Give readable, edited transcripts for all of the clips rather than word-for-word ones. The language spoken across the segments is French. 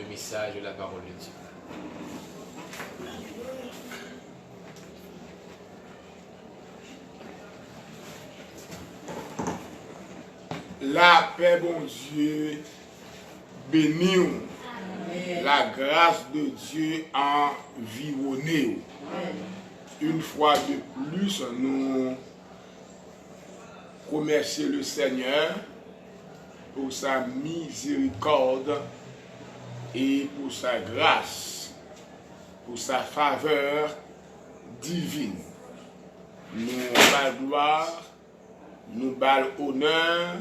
le message de la parole de Dieu. La paix, bon Dieu, bénis. La grâce de Dieu environne. Une fois de plus, nous remercions le Seigneur pour sa miséricorde et pour sa grâce, pour sa faveur divine. Nous bal gloire, nous bal honneur,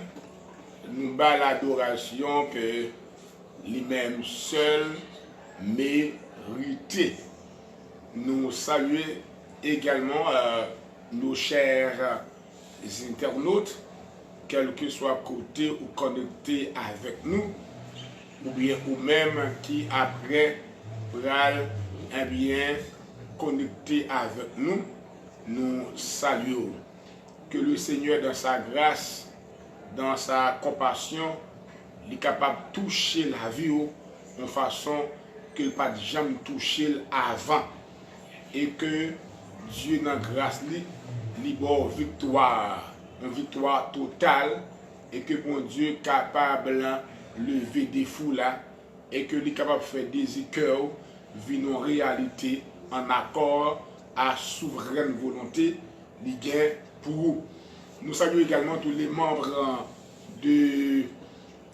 nous bal l'adoration que lui-même seul mérité. Nous saluons également nos chers internautes, quel que soit côté ou connecté avec nous, ou bien ou même qui après pral bien connecté avec nous, nous saluons. Que le Seigneur dans sa grâce, dans sa compassion, il est capable de toucher la vie de façon qu'il n'a pas jamais touché avant. Et que Dieu, dans la grâce, lui donne une victoire totale. Et que mon Dieu est capable de lever des fous là. Et que il est capable de faire des cœurs venir en réalité en accord à la souveraine volonté de pour vous. Nous saluons également tous les membres de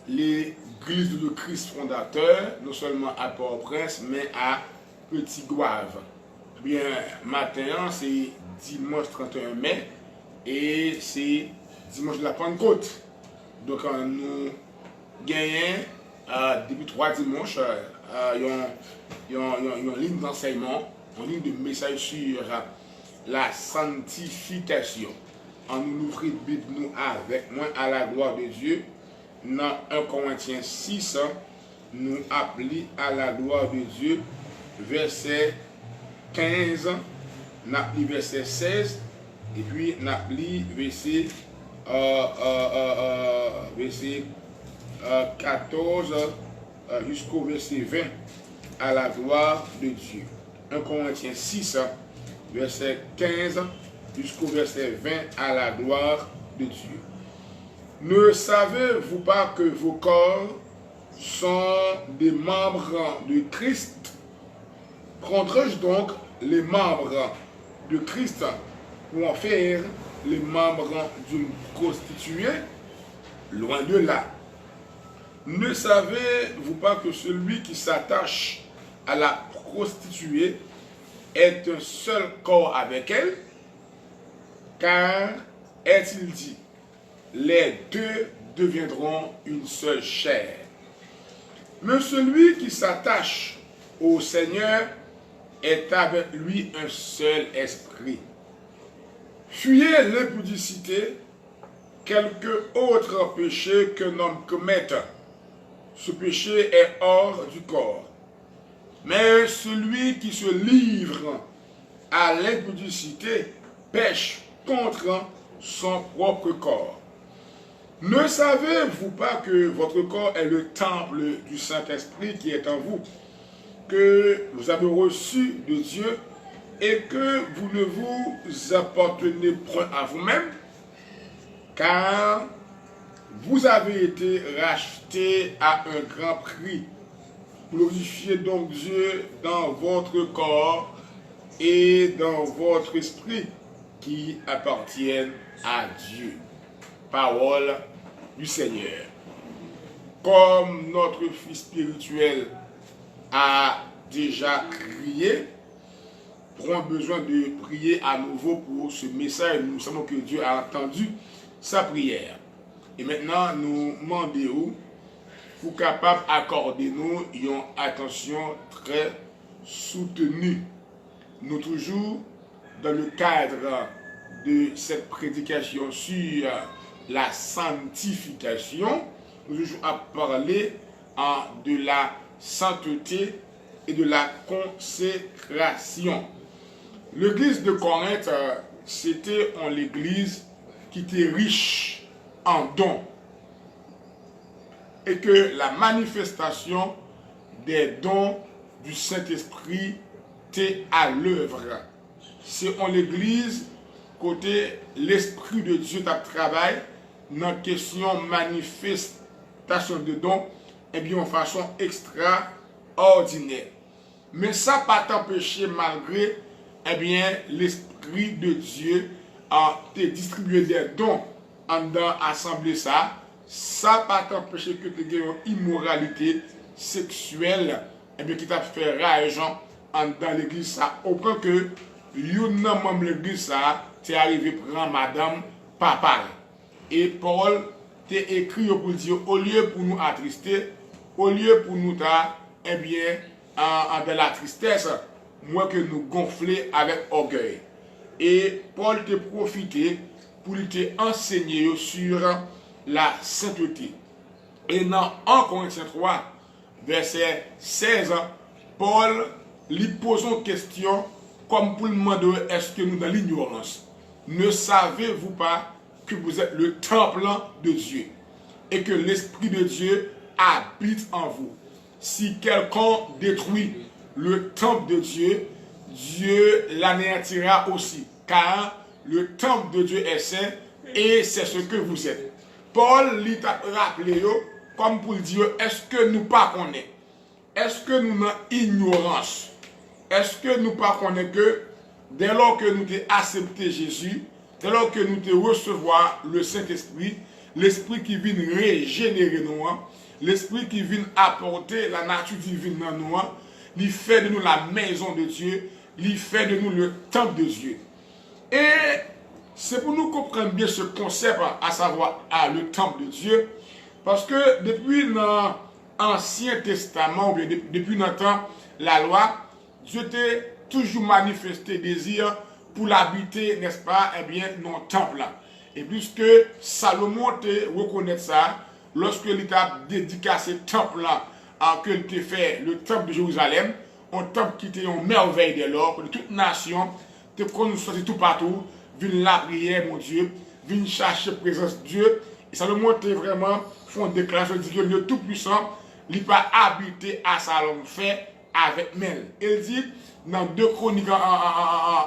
l'Église de Christ fondateur, non seulement à Port-au-Prince, mais à Petit Goave. Bien, matin, c'est dimanche 31 mai et c'est dimanche de la Pentecôte. Donc, nous gagnons depuis 3 dimanches une ligne d'enseignement, une ligne de message sur la sanctification. En nous ouvrant la Bible nous avec moi à la gloire de Dieu. Dans 1 Corinthiens 6, nous appelons à la gloire de Dieu, verset 15, nous appelons verset 16, et puis nous appelons verset 14 jusqu'au verset 20, à la gloire de Dieu. 1 Corinthiens 6, verset 15 jusqu'au verset 20, à la gloire de Dieu. Ne savez-vous pas que vos corps sont des membres de Christ? Prendrai-je donc les membres de Christ pour en faire les membres d'une prostituée? Loin de là. Ne savez-vous pas que celui qui s'attache à la prostituée est un seul corps avec elle? Car, est-il dit, les deux deviendront une seule chair. Mais celui qui s'attache au Seigneur est avec lui un seul esprit. Fuyez l'impudicité, quelque autre péché qu'un homme commette. Ce péché est hors du corps. Mais celui qui se livre à l'impudicité pêche contre son propre corps. Ne savez-vous pas que votre corps est le temple du Saint-Esprit qui est en vous, que vous avez reçu de Dieu et que vous ne vous appartenez point à vous-même, car vous avez été rachetés à un grand prix. Glorifiez donc Dieu dans votre corps et dans votre esprit qui appartiennent à Dieu. Parole du Seigneur. Comme notre fils spirituel a déjà crié, aurons besoin de prier à nouveau pour ce message. Nous savons que Dieu a entendu sa prière. Et maintenant, nous demandons pour capable d'accorder nous une attention très soutenue. Nous toujours dans le cadre de cette prédication sur la sanctification, nous allons parler de la sainteté et de la consécration. L'église de Corinthe, c'était l'église qui était riche en dons. Et que la manifestation des dons du Saint-Esprit t'es à l'œuvre. C'est en l'église, côté l'Esprit de Dieu t'a travaillé, dans la question manifestation de dons, et bien en façon extraordinaire. Mais ça pas t'empêcher malgré, eh bien, l'Esprit de Dieu a te distribué des dons en dans l'assemblée ça pas t'empêcher que tu aies une immoralité sexuelle, et bien qui t'a fait rage dans l'église ça, au point que yon membre de l'église ça, t'es arrivé prendre madame papa. Et Paul t'a écrit pour dire, au lieu pour nous attrister, au lieu pour nous eh bien, de la tristesse, moins que nous gonfler avec orgueil. Et Paul t'a profité pour te enseigner sur la sainteté. Et dans 1 Corinthiens 3, verset 16, Paul lui pose une question comme pour le demander est-ce que nous dans l'ignorance. Ne savez-vous pas que vous êtes le temple de Dieu et que l'Esprit de Dieu habite en vous? Si quelqu'un détruit le temple de Dieu, Dieu l'anéantira aussi, car le temple de Dieu est saint et c'est ce que vous êtes. Paul lui a rappelé comme pour dire est-ce que nous pas connaissons? Est-ce que nous dans ignorance? Est-ce que nous pas connaissons que dès lors que nous avons accepté Jésus, dès lors que nous avons recevoir le Saint-Esprit, l'Esprit qui vient régénérer nous, l'Esprit qui vient apporter la nature divine dans nous, il fait de nous la maison de Dieu, il fait de nous le temple de Dieu. Et c'est pour nous comprendre bien ce concept, à savoir le temple de Dieu, parce que depuis l'Ancien Testament, ou bien depuis notre temps, la loi, Dieu t'a toujours manifesté désir pour l'habiter, n'est-ce pas, eh bien, dans le temple. Et puisque Salomon te reconnaît ça, lorsque il a dédicacé ce temple-là, que il t'a fait le temple de Jérusalem, un temple qui était une merveille de l'or, de toute nation, te construit tout partout, viennent la prière, mon Dieu, viennent chercher la présence de Dieu. Et Salomon te vraiment fait une déclaration, dit que le Tout-Puissant, il n'a pas habité à Salomon, fait avec Mel. Il dit, dans 2 Chroniques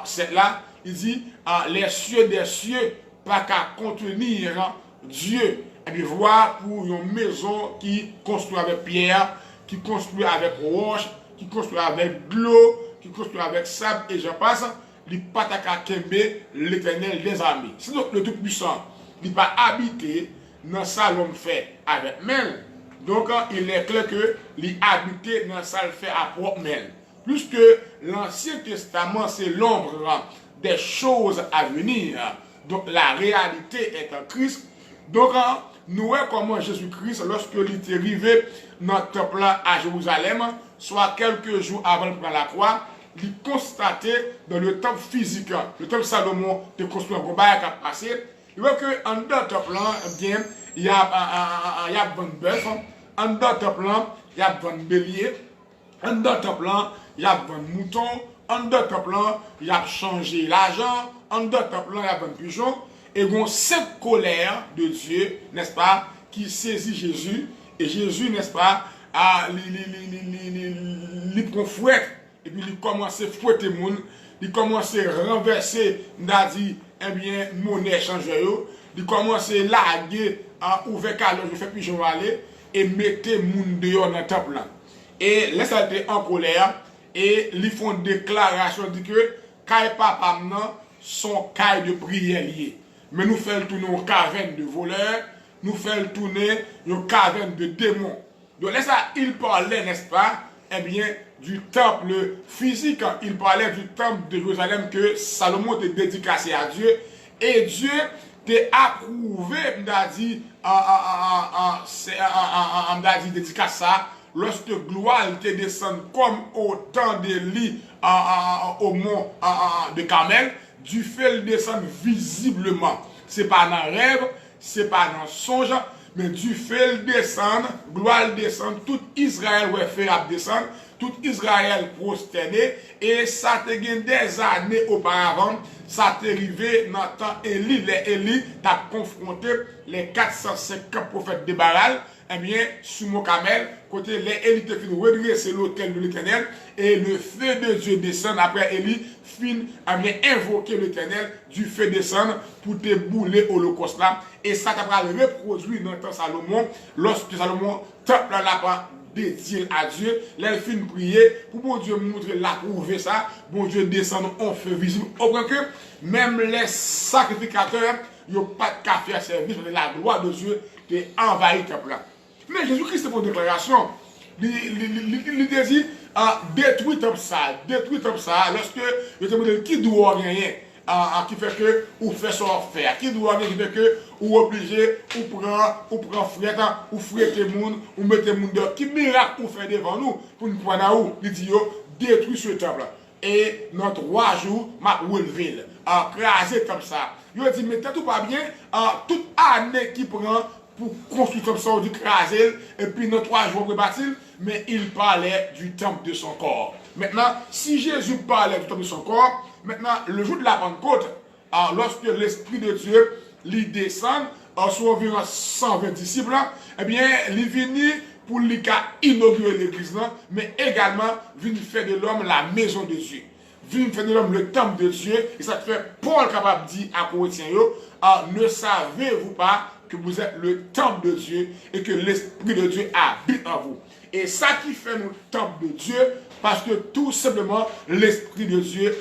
7 là, il dit, les cieux des cieux, pas qu'à contenir Dieu. Et puis voir pour une maison qui construit avec pierre, qui construit avec roche, qui construit avec de l'eau, qui construit avec sable, et je passe, il n'a pas qu'à kembe l'Éternel des armées. C'est donc le Tout-Puissant. Il n'a pas habité dans ça l'homme fait avec Mel. Donc, il est clair que l'habiter dans ça le fait à propre même. Puisque l'Ancien Testament, c'est l'ombre des choses à venir. Donc, la réalité est en Christ. Donc, nous voyons comment Jésus-Christ, lorsqu'il est arrivé dans le temple à Jérusalem, soit quelques jours avant de prendre la croix, il constatait dans le temple physique, le temple Salomon, de construire un combat qui a passé. Il voit qu'en dedans le temple, il y a un bœuf. En dedans temple, il y a 20 béliers. En dedans temple, il y a 20 moutons. En dedans temple, il y a changé l'argent. En dedans temple, il y a 20 pigeons. Et il y a cette colère de Dieu, n'est-ce pas, qui saisit Jésus. Et Jésus, n'est-ce pas, il prend fouette. Et puis il commence à fouetter le monde. Il commence à renverser, n'a dit, eh bien, monnaie échangée. Il commence à laguer, ouvert calor, je fais pigeon aller. Et mettez moun dehors dans le temple. Et laissez-le en colère. Et ils font une déclaration dit que Kaye papa sont caille de prière lié. Mais nous faisons tourner une caverne de voleurs. Nous faisons tourner une caverne de démons. Donc là, il parlait, n'est-ce pas, eh bien, du temple physique. Il parlait du temple de Jérusalem que Salomon a dédicacé à Dieu. Et Dieu t'es approuvé, m'a dit, dédicace ça, lorsque gloire te descend comme au temps d'Élie au mont de Carmel, Dieu fait le descendre visiblement. C'est pas dans le rêve, c'est pas dans le songe, mais Dieu fait le descendre, gloire le descendre, tout Israël ouais fait descendre, tout Israël prosterné, et ça te gagne des années auparavant, ça t'est arrivé dans le temps Élie. Les Élie t'a confronté les 450 prophètes de Baal, eh bien, sous mon camel, côté les Élie te fin redresser l'autel de l'Éternel, et le feu de Dieu descend après Élie, fin, eh bien, invoquer l'Éternel, du feu descend pour te bouler holocauste là, et ça va le reproduire dans le temps Salomon, lorsque Salomon temple la pas dédié à Dieu, là il fin prier, pour bon Dieu montrer la prouver ça, bon Dieu descend en feu visible, au point que même les sacrificateurs, ils n'ont pas de faire service, parce que la gloire de Dieu est envahie le temple là. Mais Jésus-Christ, pour une déclaration, il désire détruire comme ça, lorsque je te demande qui doit rien, qui fait que, ou fait son faire, qui doit rien, qui fait que, ou obligé, ou prend frette, ou frette le monde, ou mette le monde dehors, qui miracle pour faire devant nous, pour nous prendre à où, il dit, détruire ce temple. Et dans 3 jours, m'a relevé, crasé comme ça. Il dit, mais t'as tout pas bien, toute année qui prend, pour construire comme ça, du craser, et puis dans 3 jours, pour bâtir, mais il parlait du temple de son corps. Maintenant, si Jésus parlait du temple de son corps, maintenant, le jour de la Pentecôte, lorsque l'Esprit de Dieu lui descend, sur environ 120 disciples, eh bien, il vient pour lui inaugurer l'église, mais également, vient faire de l'homme la maison de Dieu. Vient faire de l'homme le temple de Dieu, et ça fait Paul capable de dire à Corinthiens, ne savez-vous pas que vous êtes le temple de Dieu et que l'Esprit de Dieu habite en vous. Et ça qui fait nous temple de Dieu, parce que tout simplement, l'Esprit de Dieu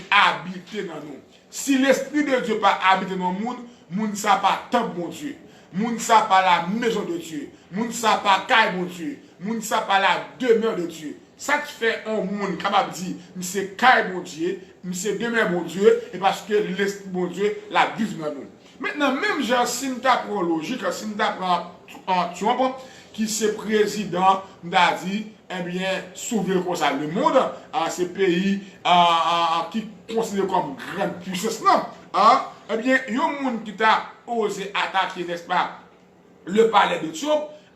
habite dans nous. Si l'Esprit de Dieu pas habite dans le monde, moun ça pas temple mon Dieu. Moun ça pas la maison de Dieu. Moun ça pas caille mon Dieu. Moun ça pas la demeure de Dieu. Ça qui fait un monde capable de dire, c'est caille mon Dieu, c'est demeure mon Dieu, et parce que l'Esprit mon Dieu la vive dans nous. Maintenant, même Jean, si nous apprenons logique, si nous apprenons qui c'est président, n'a dit, eh bien, souverain comme ça, le monde, ces pays qui considèrent comme grande puissance, eh bien, il y a un monde qui a osé attaquer, n'est-ce pas, le palais de Dieu,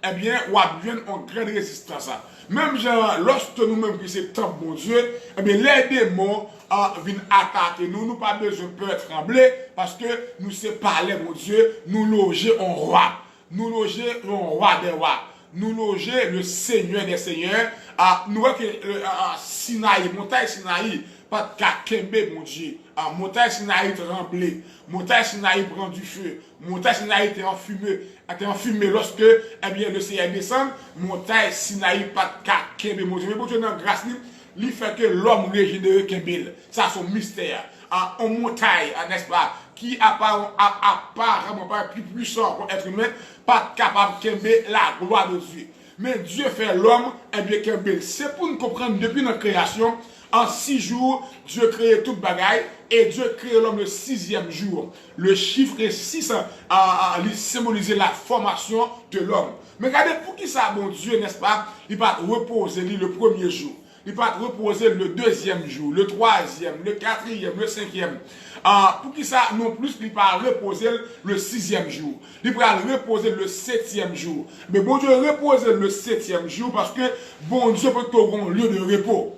eh bien, on a besoin d'une grande résistance. Même genre, lorsque nous-mêmes qui c'est temple, mon Dieu, eh bien, les démons viennent attaquer nous, nous pas besoin de peur trembler, parce que nous c'est parler, mon Dieu, nous loger en roi, nous loger en roi des rois, nous loger le Seigneur des seigneurs, nous voyons que Sinaï, montagne Sinaï, pas de Kakembe, mon Dieu, montagne Sinaï tremblée, montagne Sinaï prend du feu, montagne Sinaï était enfumée lorsque, eh bien, le Seigneur descend, montagne Sinaï pas de Kakembe, mon Dieu, mais bon Dieu, dans grâce, il fait que l'homme régénéré Kembel, ça c'est un mystère, en montagne, n'est-ce pas, qui apparemment pas plus puissant pour être humain, pas capable de Kembel la gloire de Dieu. Mais Dieu fait l'homme, et bien Kembel. C'est pour nous comprendre depuis notre création, en 6 jours, Dieu crée toute bagaille, et Dieu crée l'homme le 6e jour. Le chiffre 6 symbolise la formation de l'homme. Mais regardez, pour qui ça, bon Dieu, n'est-ce pas, il va reposer le premier jour. Il va reposer le 2e jour, le 3e, le 4e, le 5e. Pour qui ça, non plus, il va reposer le 6e jour. Il va reposer le 7e jour. Mais bon Dieu reposer le 7e jour parce que bon Dieu peut trouver un lieu de repos.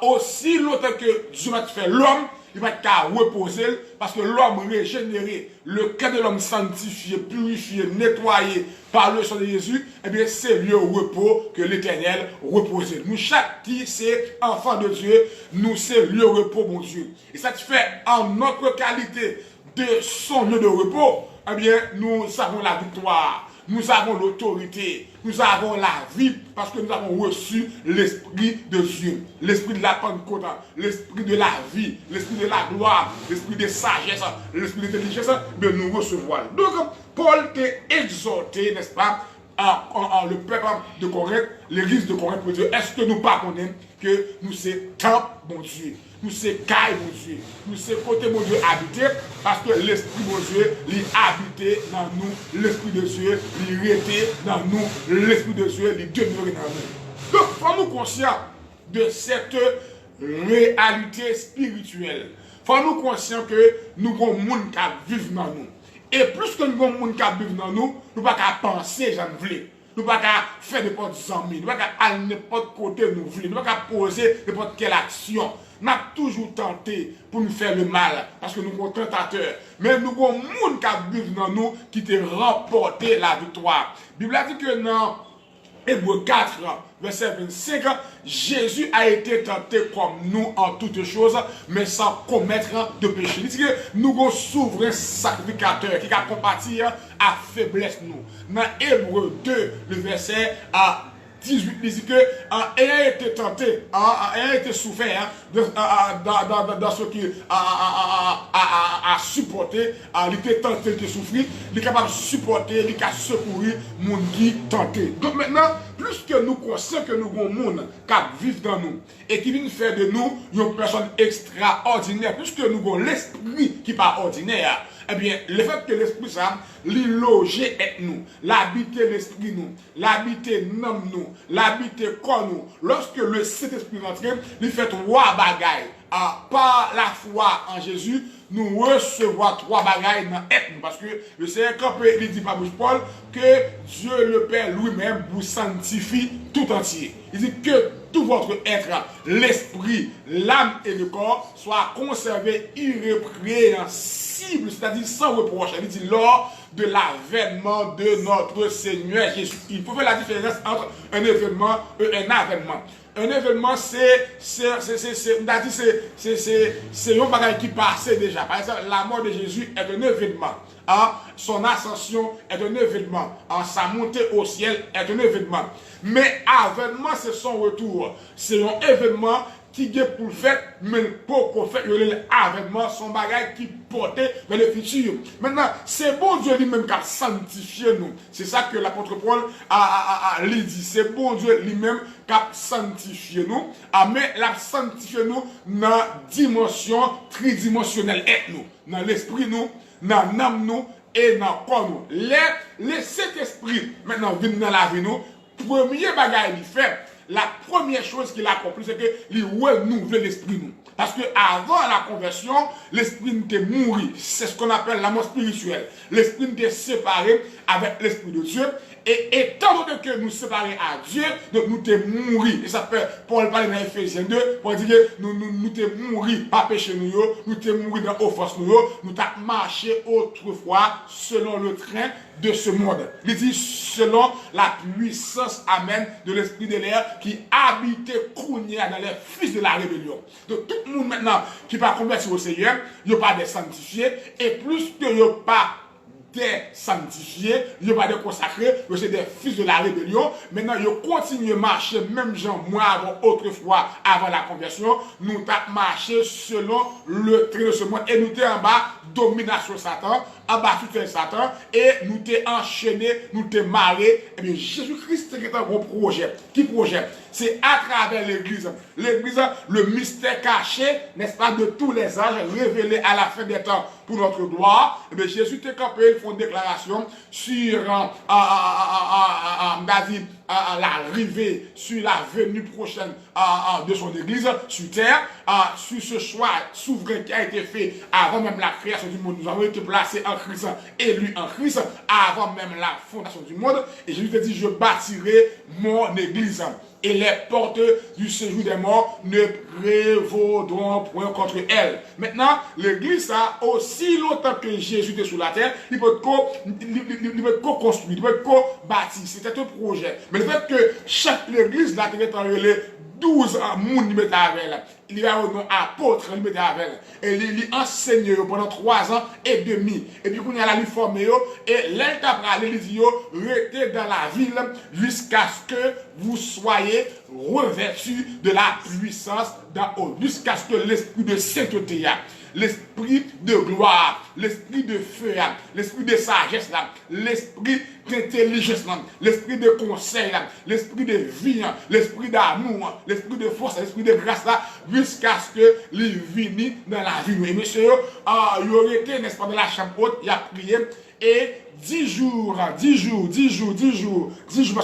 Aussi longtemps que Dieu va faire l'homme, il va être reposer parce que l'homme régénéré, le cœur de l'homme sanctifié, purifié, nettoyé par le sang de Jésus, eh bien c'est lieu au repos que l'Éternel repose. Nous, chaque qui c'est enfant de Dieu, nous c'est lieu au repos, mon Dieu. Et ça te fait en notre qualité de son lieu de repos, eh bien nous avons la victoire. Nous avons l'autorité, nous avons la vie, parce que nous avons reçu l'Esprit de Dieu, l'Esprit de la Pentecôte, l'Esprit de la vie, l'Esprit de la gloire, l'Esprit de sagesse, l'Esprit d'intelligence, mais nous recevons. Donc, Paul t'a exhorté, n'est-ce pas, le peuple de Corinthe, l'église de Corinthe, pour dire, est-ce que nous ne connaissons que nous sommes temple, mon Dieu? Nous c'est caille, mon Dieu. Nous c'est côté, mon Dieu, habité. Parce que l'Esprit, mon Dieu, il habité dans nous. L'Esprit de Dieu, il était dans nous. L'Esprit de Dieu, il demeurait dans nous. Donc, faut nous conscients de cette réalité spirituelle. Faut nous conscients que nous avons un monde qui vit dans nous. Et plus que nous avons un monde qui vit dans nous, nous ne pouvons pas penser, j'en voulais. nous ne pouvons pas faire n'importe amis, nous ne pouvons pas aller n'importe côté nous voulons, nous ne pouvons pas poser n'importe quelle action. Nous avons toujours tenté pour nous faire le mal, parce que nous sommes tentateurs. Mais nous avons un monde qui vit dans nous qui te remporté la victoire. La Bible a dit que dans Hébreux 4, verset 25, Jésus a été tenté comme nous en toutes choses, mais sans commettre de péché. Il dit que nous avons un souverain sacrificateur qui a compati à faiblesse nous. Dans Hébreux 2, le verset 18, il dit que ayant été tenté, ayant été souffert dans ce qui a supporté, il était tenté de souffrir, il est capable de supporter, il est capable de secourir les gens qui tenté. Donc maintenant, plus que nous conscients que nous avons des gens qui vivent dans nous et qui viennent faire de nous une personne extraordinaire, plus que nous avons l'esprit qui n'est pas ordinaire, eh bien, le fait que l'Esprit Saint, loger avec nous, l'habiter l'Esprit nous, l'habiter nom nous, l'habiter corps nous, lorsque le Saint-Esprit rentre, il fait trois bagailles. Par la foi en Jésus, nous recevons trois bagailles dans nous. Parce que le Seigneur, il dit par Paul, que Dieu le Père lui-même vous sanctifie tout entier. Il dit que tout votre être, l'esprit, l'âme et le corps soient conservés irrépréhensibles, c'est-à-dire sans reproche. Il dit lors de l'avènement de notre Seigneur Jésus. Il faut faire la différence entre un événement et un avènement. Un événement, c'est un bagage qui passait déjà. Par exemple, la mort de Jésus est un événement. Son ascension est un événement. Sa montée au ciel est un événement. Mais avènement, c'est son retour. C'est un événement qui est pour le fait, mais pour qu'on fait l'avènement, son bagage qui portait vers le futur. Maintenant, c'est bon Dieu lui-même qui a sanctifié nous. C'est ça que l'apôtre Paul a dit. C'est bon Dieu lui-même qui a sanctifié nous. Mais il a sanctifié nous dans la dimension tridimensionnelle. Nous, dans l'esprit nous, dans l'âme nous et dans le corps nous. Le Saint-Esprit, maintenant, vient dans la vie nous. Premier bagage il fait. La première chose qu'il a accompli, c'est qu'il renouvelle l'esprit nous. Parce que avant la conversion, l'esprit nous était mouru. C'est ce qu'on appelle la mort spirituelle. L'esprit nous était séparé avec l'esprit de Dieu. Et étant donné que nous séparons à Dieu, donc nous sommes mouru. Et ça fait, Paul parle dans Ephésiens 2, pour dire que nous sommes mouru par péché nous sommes mouru dans offense nous avons marché autrefois selon le train de ce monde. Il dit selon la puissance, amen, de l'esprit de l'air qui habitait Kounia dans les fils de la rébellion. Donc tout le monde maintenant qui va convertir au Seigneur, il n'y a pas de sanctifiés, et plus que il n'y a pas des sanctifiés, il n'y a pas de consacrés, c'est des fils de la rébellion. Maintenant, ils continuent à marcher, même gens, moi, autrefois, avant la conversion, nous avons marché selon le trait de ce monde, et nous sommes en bas, domination Satan, en bas tout Satan, et nous sommes enchaînés, nous sommes mariés. Et bien, Jésus-Christ est un gros projet. Qui projet? C'est à travers l'Église. L'Église, le mystère caché, n'est-ce pas, de tous les âges, révélé à la fin des temps pour notre gloire. Et bien, Jésus est campé, il faut une déclaration sur l'arrivée, sur la venue prochaine de son Église sur terre, sur ce choix souverain qui a été fait avant même la création du monde. Nous avons été placés en Christ, élus en Christ, avant même la fondation du monde. Et Jésus te dit, je bâtirai mon Église. Et les portes du séjour des morts ne prévaudront point contre elle. Maintenant, l'Église, aussi longtemps que Jésus était sur la terre, il peut co-construire, il peut co-bâtir. C'était un projet. Mais le fait que chaque Église, là, était en relais 12 moun il il y a un apôtre il il enseigne pendant 3 ans et demi et puis il y a la formé et l'étape il dit restez dans la ville jusqu'à ce que vous soyez revêtus de la puissance d'en haut, jusqu'à ce que l'esprit de sainteté, l'esprit de gloire, l'esprit de feu, l'esprit de sagesse, l'esprit d'intelligence, l'esprit de conseil, l'esprit de vie, l'esprit d'amour, l'esprit de force, l'esprit de grâce, jusqu'à ce que les viennent dans la vie. Et monsieur, il aurait été, n'est-ce pas, dans la chambre haute, il a prié, et 10 jours, parce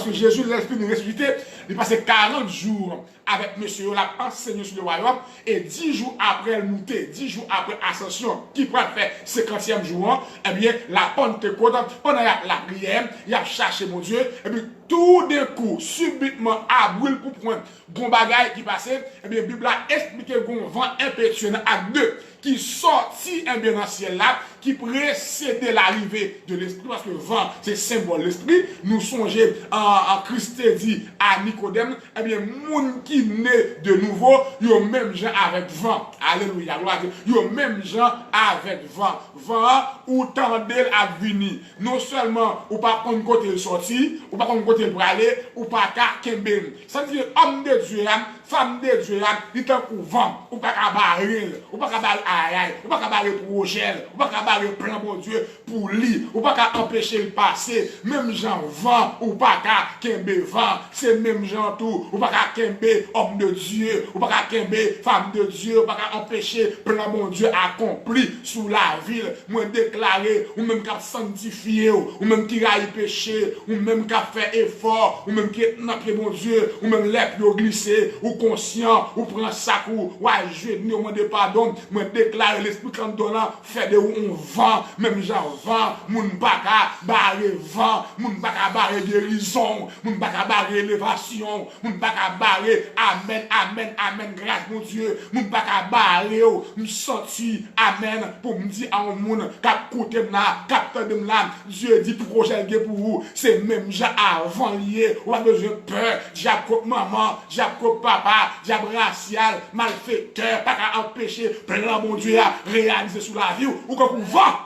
que Jésus, l'esprit de ressuscité, il passait 40 jours avec monsieur, il a enseigné sur le royaume, et 10 jours après le monté, 10 jours après ascension, qui pourrait faire 50e jour, eh bien, la Pentecôte, pendant la prière, il a cherché mon Dieu, et puis tout d'un coup, subitement, à brûle pour prendre bon bagage qui passait, eh bien, la Bible a expliqué qu'on vent impétueux dans acte 2 qui sortit un bien dans le ciel là, qui précédait l'arrivée de l'esprit, parce que vent, c'est symbole de l'esprit. Nous songeons en Christ dit à Nicodème, eh bien, moun qui naît de nouveau, yo même gens avec vent. Alléluia, gloire à Dieu. Yo même gens avec vent. Vent ou tendel à venir. Non seulement ou pas prendre côté le sorti, ou pas prendre côté le aller, ou pas qu'à kemben. Ça veut dire homme de Dieu, femme de Dieu, il est un vent, ou pas qu'à barrer, ou pas qu'à barrer aïe, ou pas qu'à barrer projet, ou pas qu'à barrer plan mon Dieu pour lui, ou pas qu'à empêcher le passé. Même gens vent, ou pas qu'à kembe vent, c'est même gens tout, ou pas qu'à kembe homme de Dieu, ou pas qu'à kembe femme de Dieu, ou pas qu'à empêcher plan mon Dieu accompli sous la ville. Moi déclarer, ou même qu'à sanctifier, ou même qui a péché, ou même qu'à faire effort, ou même qui est notre bon Dieu, ou même l'être glissé, ou conscient, ou prend sac, ou jouer, nous demande pardon, moi déclarer l'esprit quand donnant, fait de où on vend, même genre vend, moun baka barrer vent, moun baka barrer guérison, moun baka barrer élévation, moun baka barrer amen, amen, amen, grâce mon Dieu, moun baka barrer, me sorti, amen, pour me dire à un monde, cap côté là, cap de là, Dieu dit projet pour vous, c'est même gens avant lié, ou a besoin de peur, Jacob maman, Jacob papa, Jacob racial, malfaiteur, pas qu'à empêcher, plein mon Dieu à réaliser sous la vie, ou quand on va.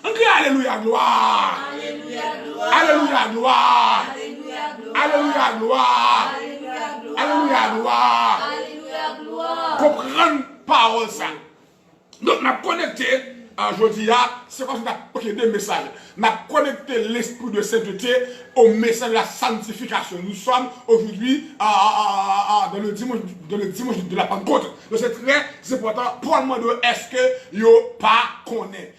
On crie alléluia gloire. Alléluia gloire. Alléluia gloire. Alléluia gloire. Alléluia gloire. Alléluia gloire. Comprendre parole ça. Donc, on a connecté, aujourd'hui, c'est comme ça qu'on a deux messages. On a connecté l'esprit de sainteté au message de la sanctification. Nous sommes aujourd'hui dans le dimanche de la Pentecôte. Donc, c'est très important pour le monde, est-ce que yo pas connaît.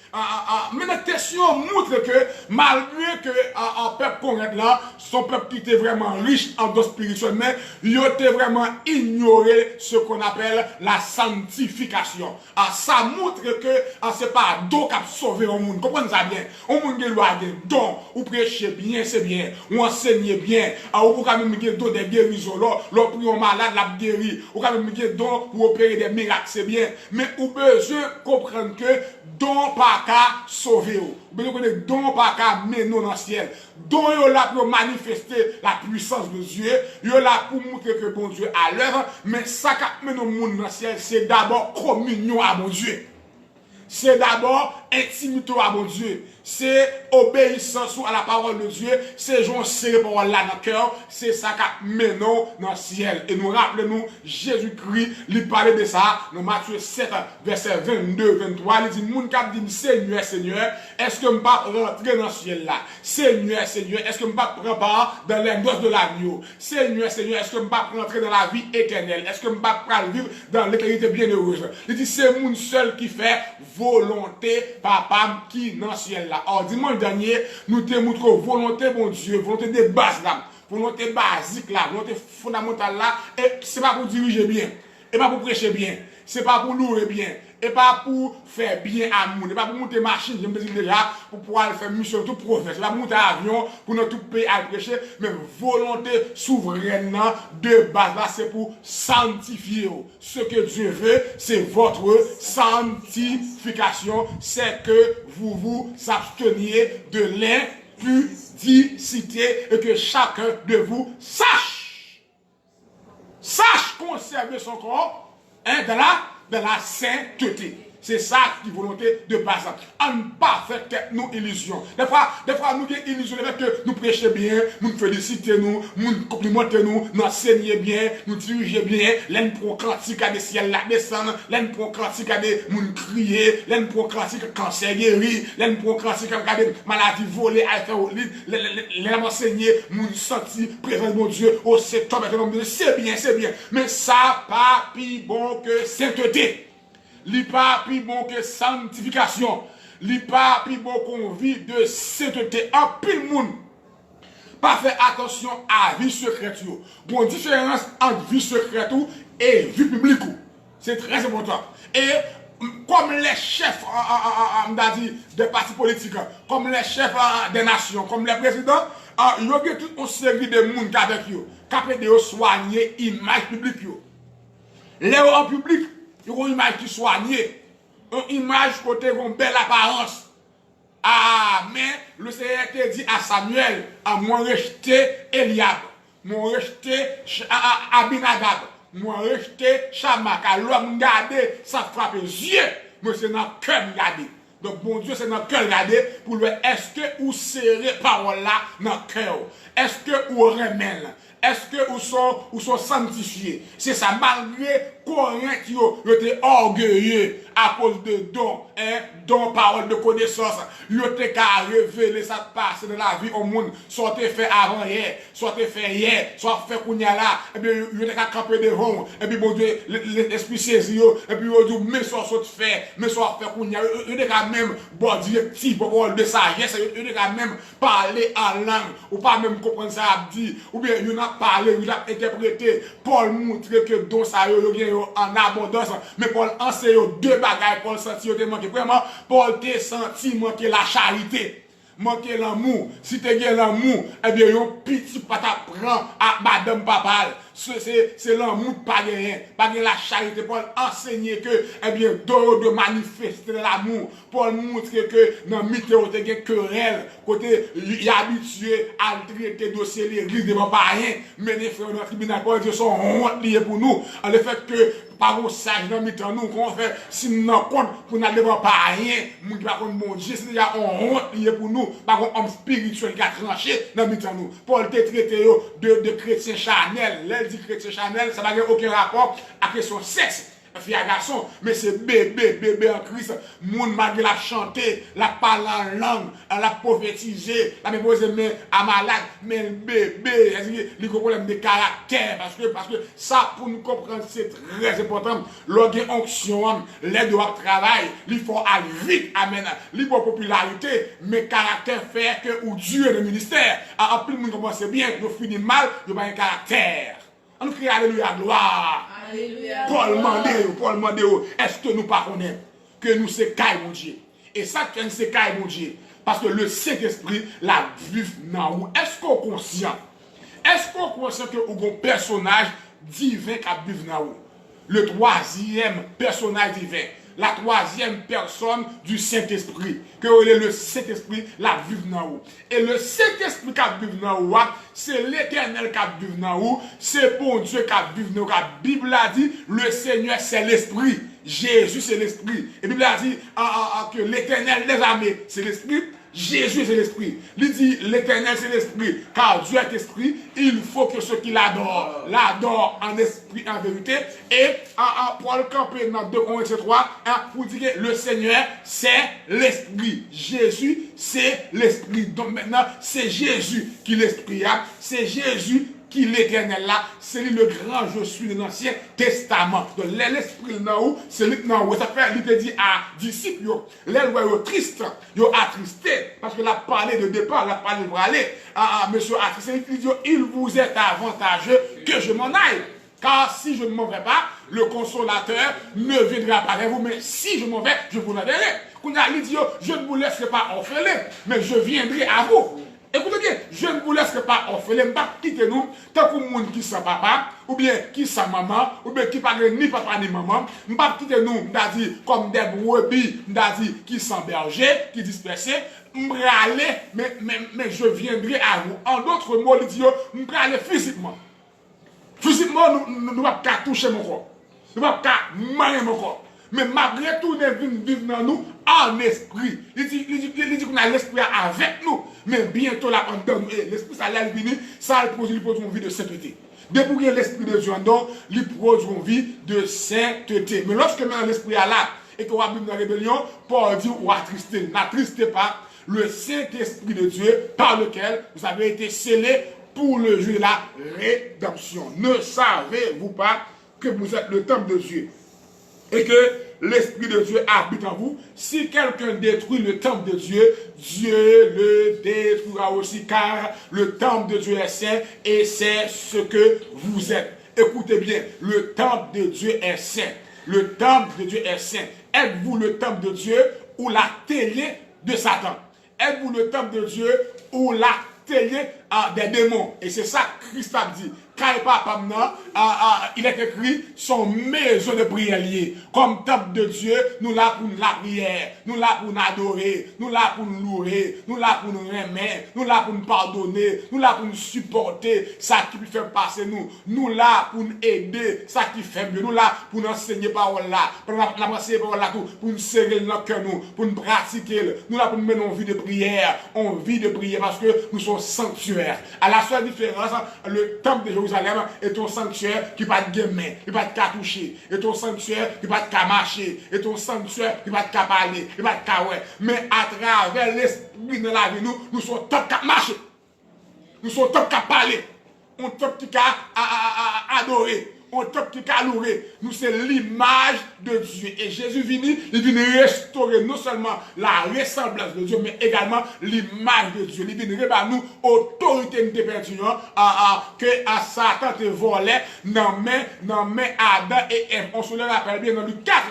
Mais la question montre que malgré que un peuple connaît là, son peuple qui était vraiment riche en dons spirituels, mais il était vraiment ignoré ce qu'on appelle la sanctification. Ça montre que c'est pas don qui a sauvé au monde. Comprenez ça bien. Au monde qui doit des dons, ou prêcher bien, c'est bien, ou enseigner bien, ou quand même des dons de guérison, l'on prie au malade, l'a guéri, ou quand même des dons pour opérer des miracles, c'est bien. Mais ou besoin comprendre que don pas qu'à sauver ou. Besoin que don pas qu'à mener dans le ciel. Don yo là pour manifester la puissance de Dieu, yo là pour montrer que bon Dieu à l'œuvre, mais ça qui mène au monde dans le ciel, c'est d'abord communion à mon Dieu. C'est d'abord intimité à mon Dieu. C'est obéissance à la parole de Dieu. C'est jouer serré par là dans le cœur. C'est ça qui mène dans le ciel. Et nous rappelons, Jésus-Christ, il parlait de ça dans Matthieu 7, verset 22-23. Il dit, moun kap dit, Seigneur, Seigneur, est-ce que je ne peux pas rentrer dans le ciel là? Seigneur, Seigneur, est-ce que je ne peux pas prendre part dans les noces de l'agneau? Seigneur, Seigneur, est-ce que je ne peux pas rentrer dans la vie éternelle? Est-ce que je ne peux pas vivre dans l'éternité bienheureuse? Il dit, c'est moun seul qui fait volonté, papa, qui dans le ciel là. Or, dimanche dernier, nous te montrons volonté, mon Dieu, volonté de base là, volonté basique là, volonté fondamentale là, et c'est pas pour diriger bien, et pas pour prêcher bien, c'est pas pour louer bien, et pas pour faire bien à nous, et pas pour monter machine, je me dis déjà, pour pouvoir faire mission tout prophète, c'est pas pour monter avion, pour notre tout pays à prêcher, mais volonté souveraine de base là, c'est pour sanctifier. Ce que Dieu veut, c'est votre sanctification, c'est que vous vous absteniez de l'impudicité et que chacun de vous sache conserver son corps dans la sainteté. C'est ça qui est volonté de base. On ne pas faire nous illusions. Des fois nous avons illusion que nous prêchons bien, nous félicitons nous complimentons nous enseignons bien, nous dirigeons bien, l'un pour cantique à des ciels là descendre, l'un pour cantique à des moun crier, l'un pour cantique à cancer guéri, l'un pour cantique à des maladies volées, à faire l'un enseigner, moun senti présence mon Dieu, au secteur, c'est bien, mais ça pas plus bon que sainteté. Li pas plus bon que sanctification. Li pas plus bon qu'on vit de sainteté. En pile monde pas faire attention à vie secrète. Bon différence entre vie secrète et vie publique. C'est très important. Et comme les chefs des partis politiques, comme les chefs des nations, comme les présidents, il y a toute une série de monde avec eux, qui ont soigner l'image publique. Les en public, ils ont une image qui soignée, une image côté une belle apparence. Ah, mais le Seigneur te dit à Samuel, à moi rejeter Eliab, moi rejeter Abinadab, moi rejeter Shamak, à l'homme garder, ça frappe les yeux, mais c'est dans le cœur garder. Donc, bon Dieu, c'est dans le cœur garder pour le est-ce que vous serrez parole là dans le cœur? Est-ce que vous remettez? Est-ce que vous sont sanctifiés? C'est ça, malgré Corinthe, vous êtes orgueilleux à cause de dons, paroles de connaissance. Vous êtes qu'à révéler ça passe dans la vie au monde. Soit fait avant hier, soit fait hier, soit fait qu'on y a là. Et puis, vous êtes qu'à camper devant. Et puis, bon Dieu, l'esprit saisi, et puis, vous dites, mais soit fait, mais soit fait qu'on y a. Vous êtes qu'à même, bon, directif, parole de sagesse. Vous êtes qu'à même parler en langue, ou pas même comprendre ça à dire, ou bien, vous n'avez parlé, vous avez interprété. Paul montre que don ça y en abondance, mais Paul enseigne deux bagailles. Paul senti manqué vraiment. Paul te senti manquer la charité, manquer l'amour. Si tu as l'amour, eh bien, un petit pata prend à madame papa. C'est l'amour pas gagné, pas gagné la charité. Paul enseigne que, eh bien, de manifester l'amour. Paul montre que dans le mythe, il y a une querelle, côté, il est habitué à traiter dossier l'église devant pas rien, mais les frères dans le tribunal, Paul dit, sont honte liés pour nous. En le fait que, par un sage dans le temps, nous, qu'on fait, si nous n'en compte, pour n'aller devant pas rien, nous qui va contre mon Dieu, c'est déjà honte lié pour nous, par un homme spirituel qui a tranché dans le temps, nous. Paul te traité de chrétien charnel. L'aile dit chrétien charnel, ça n'a aucun rapport avec son sexe. Fille à garçon, mais c'est bébé en Christ. Moun malgré la chanter, la parler en langue, la prophétiser, la méposer mais à malade, mais le bébé, il y a un problème de caractère, parce que ça, pour nous comprendre, c'est très important. L'orgue onction, l'aide au travail, il faut aller vite, amen. Il faut popularité, mais caractère fait que ou Dieu le ministère. En plus, nous commençons bien, nous finissons mal, nous avons un caractère. On nous crie Alléluia, gloire. Alléluia. Paul mande, est-ce que nous pas connaissons que nous c'est caille mon Dieu? Et ça, c'est caille mon Dieu. Parce que le Saint-Esprit la vive dans nous. Est-ce qu'on est conscient? Est-ce qu'on est conscient que vous avez un personnage divin qui vive dans nous? Le troisième personnage divin. La troisième personne du Saint-Esprit. Que le Saint-Esprit la vive dans vous. Et le Saint-Esprit qui vive dans vous, c'est l'Éternel qui vive dans vous. C'est bon Dieu qui vive dans vous. La Bible a dit, le Seigneur c'est l'Esprit. Jésus c'est l'Esprit. Et la Bible a dit que l'Éternel des armées c'est l'Esprit. Jésus c'est l'Esprit. Il dit l'Éternel c'est l'Esprit. Car Dieu est Esprit. Il faut que ceux qui l'adorent en esprit, en vérité. Et pour le camper dans 2 Corinthiens 3, pour dire que le Seigneur c'est l'Esprit. Jésus c'est l'Esprit. Donc maintenant c'est Jésus qui est l'Esprit. C'est Jésus qui l'Éternel là, c'est lui le grand je suis de l'Ancien Testament. Donc l'esprit là où, c'est lui là où. Ça fait, il te dit à disciples, les lois tristes, ils ont attristé, parce qu'il a parlé de départ, il a parlé de aller. Monsieur attristé, il dit, il vous est avantageux que je m'en aille. Car si je ne m'en vais pas, le consolateur ne viendra pas vers vous. Mais si je m'en vais, je vous l'enverrai. Il dit, je ne vous laisserai pas orphelin, mais je viendrai à vous. Écoutez bien, je ne vous laisserai pas orphelin, je ne vais pas quitter nous, tant que monde qui sans papa, ou bien qui sans maman, ou bien qui parle ni papa ni maman, je ne vais pas quitter nous, comme des brebis, qui sans berger, qui dispersés, je vais aller, mais je viendrai à vous. En d'autres mots, il dit, je vais aller physiquement. Physiquement, nous ne pouvons pas toucher mon corps. Nous ne pouvons pas marier mon corps. Mais malgré tout, nous vivons dans nous en esprit. Il dit qu'on a l'esprit avec nous. Mais bientôt, là, on donne l'esprit, ça allait venir, ça produit une vie de sainteté. Depuis que l'esprit de Dieu en donne, il produit une vie de sainteté. Mais lorsque l'esprit est là, et qu'on va vivre dans la rébellion, Paul dit, ou attristé, n'attristez pas le Saint-Esprit de Dieu par lequel vous avez été scellés pour le jour de la rédemption. Ne savez-vous pas que vous êtes le temple de Dieu et que l'Esprit de Dieu habite en vous? Si quelqu'un détruit le temple de Dieu, Dieu le détruira aussi, car le temple de Dieu est saint et c'est ce que vous êtes. Écoutez bien, le temple de Dieu est saint. Le temple de Dieu est saint. Êtes-vous le temple de Dieu ou la télé de Satan? Êtes-vous le temple de Dieu ou la télé des démons? Et c'est ça que Christ a dit. Quand il est écrit son maison de prière liée. Comme temple de Dieu, nous là pour la prière, nous là pour nous adorer, nous là pour nous louer, nous là pour nous remettre, nous là pour nous pardonner, nous là pour nous supporter, ça qui fait passer nous, nous là pour nous aider, ça qui fait mieux, nous là pour nous enseigner parole là, pour nous enseigner parole là, pour nous serrer notre cœur nous, pour nous pratiquer, nous là pour nous mener en vie de prière, parce que nous sommes sanctuaires. À la seule différence, le temple de Jérusalem est un sanctuaire qui va de main, qui va de toucher, est un sanctuaire qui va de marcher, est un sanctuaire qui va de parler, qui va de ouais. Mais à travers l'esprit de la vie, nous sommes top qui marcher, nous sommes top qui parler, on top qui adorer. On top qui louer. Nous c'est l'image de Dieu. Et Jésus il vient restaurer non seulement la ressemblance de Dieu, mais également l'image de Dieu. Il vient rebattre nous autorité de perdue que Satan te volait dans main Adam et Ève. On se le rappelle bien dans Luc 4.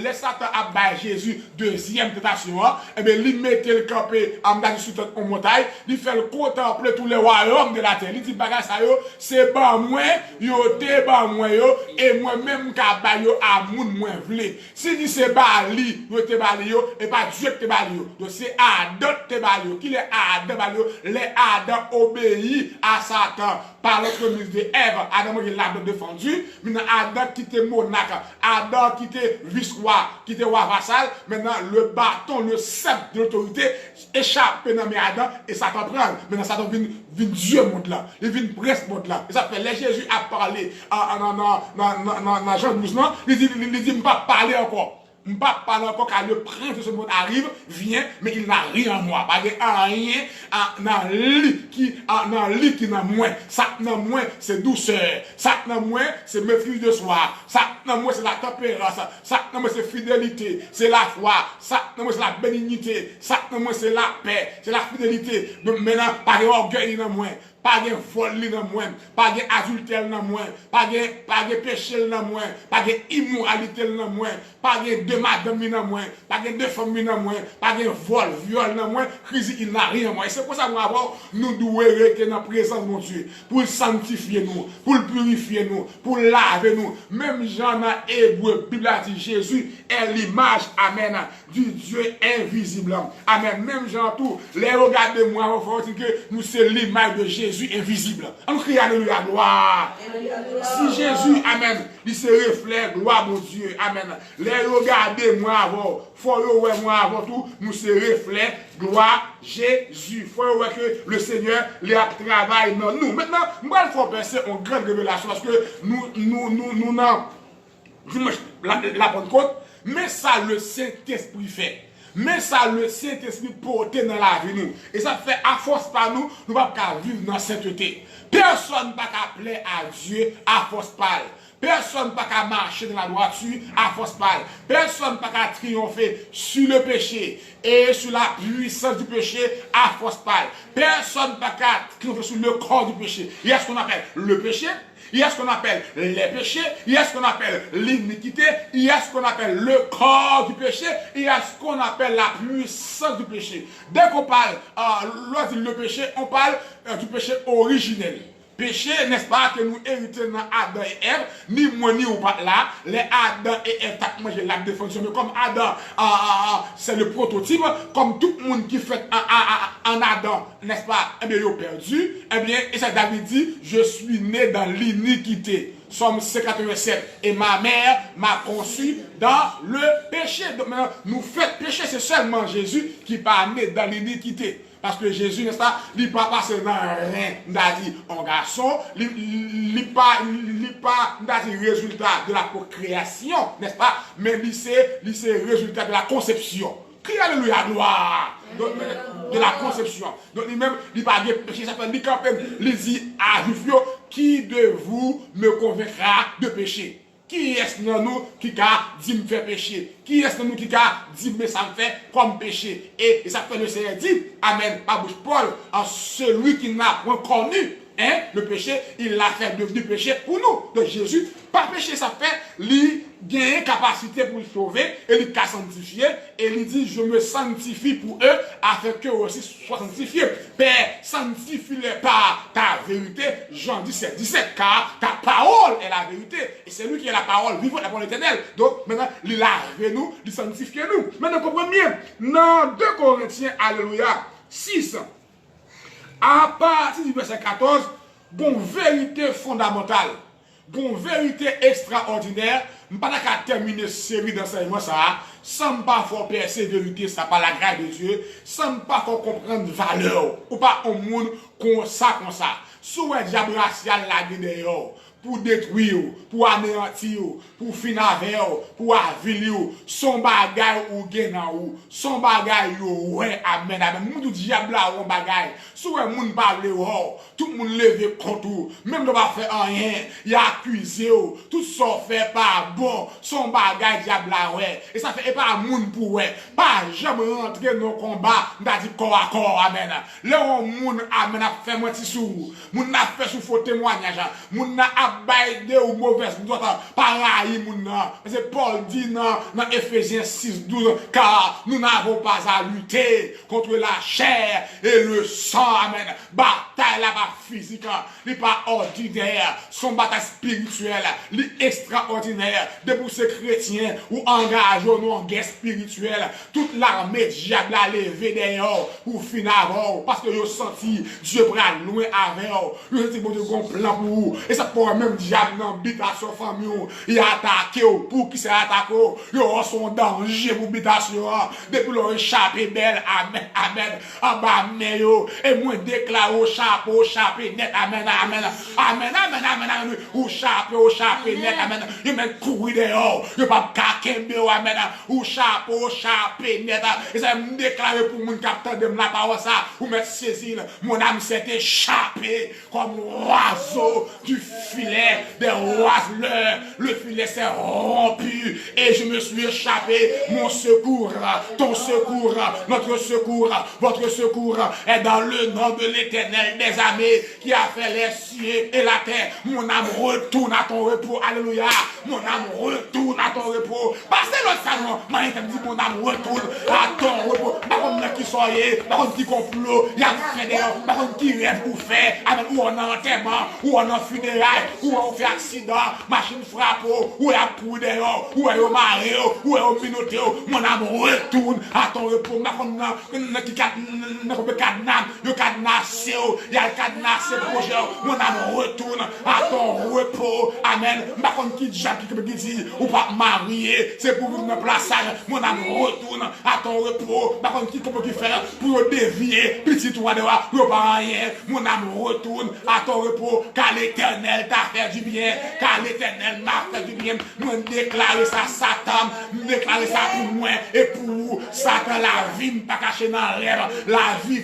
Les Satan a battu Jésus deuxième tentation, et bien il mettait le campé en montagne, il fait le contempler tous les royaumes de la terre. Il dit bagage ça yo, c'est pas moi, yo te ba moi yo, et moi même ka ba yo à moun moi vle. Si dit c'est pas li, yo te ba yo, et pas Dieu te ba yo. Donc c'est Adam te ba yo, qui est Adam ba yo, les Adam obéit à Satan par l'autonomie de Ève. Adam il l'a défendu, maintenant Adam qui était monarque, Adam qui était vice-roi, qui était roi vassal, maintenant le bâton, le sceptre de l'autorité échappe dans mes Adam et Satan prend. Maintenant Satan vient Dieu monte là, il vient presque monte là. Et ça fait, les Jésus a parlé dans Jean 12, non? Il dit, pas parler encore. Je ne vais pas parler encore car le prince de ce monde arrive, vient, mais il n'a rien en moi. Pas rien dans lui qui n'a moins. Ça n'a moins, c'est douceur. Ça n'a moins, c'est maîtrise de soi. Ça n'a moins, c'est la tempérance. Ça n'a moins, c'est fidélité. C'est la foi. Ça n'a moins, c'est la bénignité. Ça n'a moins, c'est la paix. C'est la fidélité. Donc maintenant, pas d'orgueil dans moins. Pas de folie dans moins, pas de adultère dans moins, pas de péché dans moins, pas de immoralité dans moins, pas de madame dans moins, pas de femme dans moins, pas de vol, viol dans moins, crise il n'a rien moins. C'est pour ça que nous devons rester dans la présence de mon Dieu, pour sanctifier nous, pour purifier nous, pour laver nous. Même Jean dans Hébreu, Bible a dit Jésus est l'image, amen, du Dieu invisible. Amen. Même Jean tout, les regardez-moi, on va dire que nous c'est l'image de Jésus invisible. On crie alléluia, gloire. Si Jésus, amen, il se reflète, gloire mon Dieu, amen. Les regardez-moi avant, faut moi avant tout, nous se reflète, gloire Jésus. Faut que le Seigneur les travaille dans nous. Maintenant, moi il faut penser en grande révélation parce que nous n'avons la bonne compte, mais ça le Saint-Esprit fait. Mais ça, le Saint-Esprit porté dans la vie nous. Et ça fait, à force par nous, nous ne pouvons pas vivre dans la sainteté. Personne ne peut pas plaire à Dieu à force par. Personne ne peut pas marcher dans la droiture à force par. Personne ne peut pas triompher sur le péché et sur la puissance du péché à force par. Personne ne peut pas triompher sur le corps du péché. Il y a ce qu'on appelle le péché. Il y a ce qu'on appelle les péchés, il y a ce qu'on appelle l'iniquité, il y a ce qu'on appelle le corps du péché, il y a ce qu'on appelle la puissance du péché. Dès qu'on parle, lorsqu'on dit le péché, on parle du péché originel. Péché, n'est-ce pas, que nous héritons dans Adam et Ève, ni moi ni ou pas là, les Adam et Ève t'as mangé la défense, mais comme Adam, c'est le prototype, comme tout le monde qui fait en Adam, n'est-ce pas, eh bien, il est perdu, eh bien, et ça David dit, je suis né dans l'iniquité. Somme 57. Et ma mère m'a conçu dans le péché. Donc maintenant, nous faisons péché, c'est seulement Jésus qui va né dans l'iniquité. Parce que Jésus, n'est-ce pas, il n'est pas passé dans rien, dit en garçon, il n'est pas résultat de la procréation, n'est-ce pas, mais il c'est résultat de la conception. Crie alléluia, gloire. De la conception. Donc, lui-même, il pas de péché, ça fait lui quand même, il dit à Jufio, qui de vous me convaincra de péché? Qui est-ce dans nous qui a dit me faire péché? Qui est-ce dans nous qui a dit me ça me fait comme péché? Et ça fait le Seigneur dit, amen, par bouche Paul, en celui qui n'a point connu le péché, il l'a fait devenir péché pour nous. Donc Jésus, pas péché, ça fait, lui gagne capacité pour le sauver, et il a sanctifié, et il dit, je me sanctifie pour eux, afin qu'eux aussi soient sanctifiés. Père, sanctifie-les par ta vérité, Jean 17, car ta parole est la vérité, et c'est lui qui est la parole vivante, la parole éternelle. Donc, maintenant, il lave nous, il sanctifie nous. Maintenant, comprenez bien, dans 2 Corinthiens, alléluia, 6, à partir du verset 14, bon vérité fondamentale, bon vérité extraordinaire, je ne peux pas terminer cette série d'enseignements sans ne pas faire persévérité, ça par la grâce de Dieu, sans ne pas faire comprendre valeur, ou pas au monde comme ça. Sous un diable racial la guerre pour détruire, pour anéantir, pour finir avec, pour avilir, son bagay ou genan ou, son bagay ou, ouais, amen, amen. Moun diable là ou bagay, sous un moun parle ou, tout le monde levé contre ou, même ne pas faire rien, il a accusé ou, tout ça fait pas bon, son bagay diable là ouais, et ça fait pas moun pour ouais, pas jamais rentrer dans le combat, n'a dit corps à corps, amen. Là moun amen a fait menti sous, moun a fait sous faux témoignage, moun a baide ou mauvaise note pareil moun nan parce que Paul dit dans Ephésiens 6:12 car nous n'avons pas à lutter contre la chair et le sang, amen. Bataille là pas physique, n'est pas ordinaire, son bataille spirituelle, l'extraordinaire de pour ces chrétiens ou engagés en guerre spirituelle, toute l'armée diable a levé derrière pour finir avant parce que yo senti Dieu bras loin avec eux, yo senti bon Dieu gon plan pour vous et ça pour même diable dans habitation famille, il a attaqué pour qui s'est attaqué, il a son danger pour habitation depuis leur échappé belle, amen, amen, en bas meilleur et moi déclare au chapeau net, amen, amen, amen, amen, amen, amen, au chapeau net, amen, il m'a couru dehors, il pas kakembe, amen, au chapeau net, et ça me déclare pour mon capteur de la parole ça, ou me saisir, mon âme s'est échappée comme oiseau du filet des oiseleurs, le filet s'est rompu et je me suis échappé. Mon secours, ton secours, notre secours, votre secours est dans le nom de l'Éternel des armées qui a fait les cieux et la terre. Mon âme retourne à ton repos, alléluia. Mon âme retourne à ton repos. Passez l'autre salon, dit mon âme retourne à ton repos. Par contre, qui soyez, par contre, qui complot, il y a fait d'ailleurs, par contre, qui rêve pour faire, ou en enterrement, ou en funérailles, ou on fait accident, machine frappe, ou à pour dehors, ou à au mari, ou à au minoté, mon âme retourne à ton repos. Ma femme n'a qui cadenas, le cadenassé, il y a le cadenassé projet, mon âme retourne à ton repos. Amen. Ma femme qui dit, ou pas marié, c'est pour vous me placer, mon âme retourne à ton repos. Ma femme qui fait pour dévier, petit toi dehors, ou pas rien, mon âme retourne à ton repos, car l'Éternel t'a fait du bien, car l'Éternel m'a fait du bien. Nous déclarer ça Satan, nous déclarer ça pour moi et pour vous. Satan, la vie pas cachée dans rêve, la vie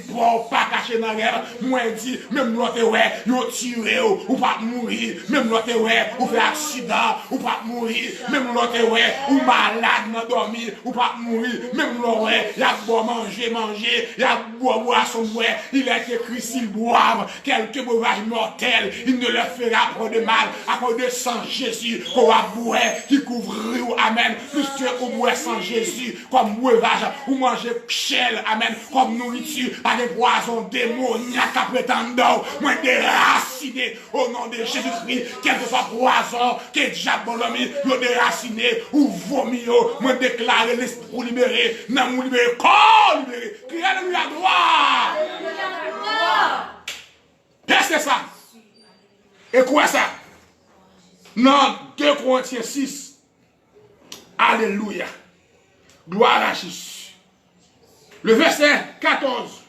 pas cachée dans rêve. Moi dit, même l'autre ouais, yo tiré ou pas mourir, même l'autre ouais, ou fait accident, ou pas mourir, même l'autre ouais, ou malade dans dormir, ou pas mourir, même l'autre ouais, il a beau manger, il a beau boire son ouais, il est écrit s'il boivent quelques breuvages mortels, il ne leur fera pas de mal à cause de sang Jésus qu'on va boire qui couvre, amen, puisque on boit sans Jésus comme breuvage ou manger chèvre, amen, comme nourriture par des poisons démoniaques à prétendant, moi déraciné au nom de Jésus-Christ, quel que soit poison, que diable l'homme, yo déraciné ou vomi, moi déclarer l'esprit libéré, non mon libéré, corps libéré, criez alléluia gloire. Qu'est-ce que ça? Et quoi ça? Non, 2 Corinthiens 6. Alléluia. Gloire à Jésus. Le verset 14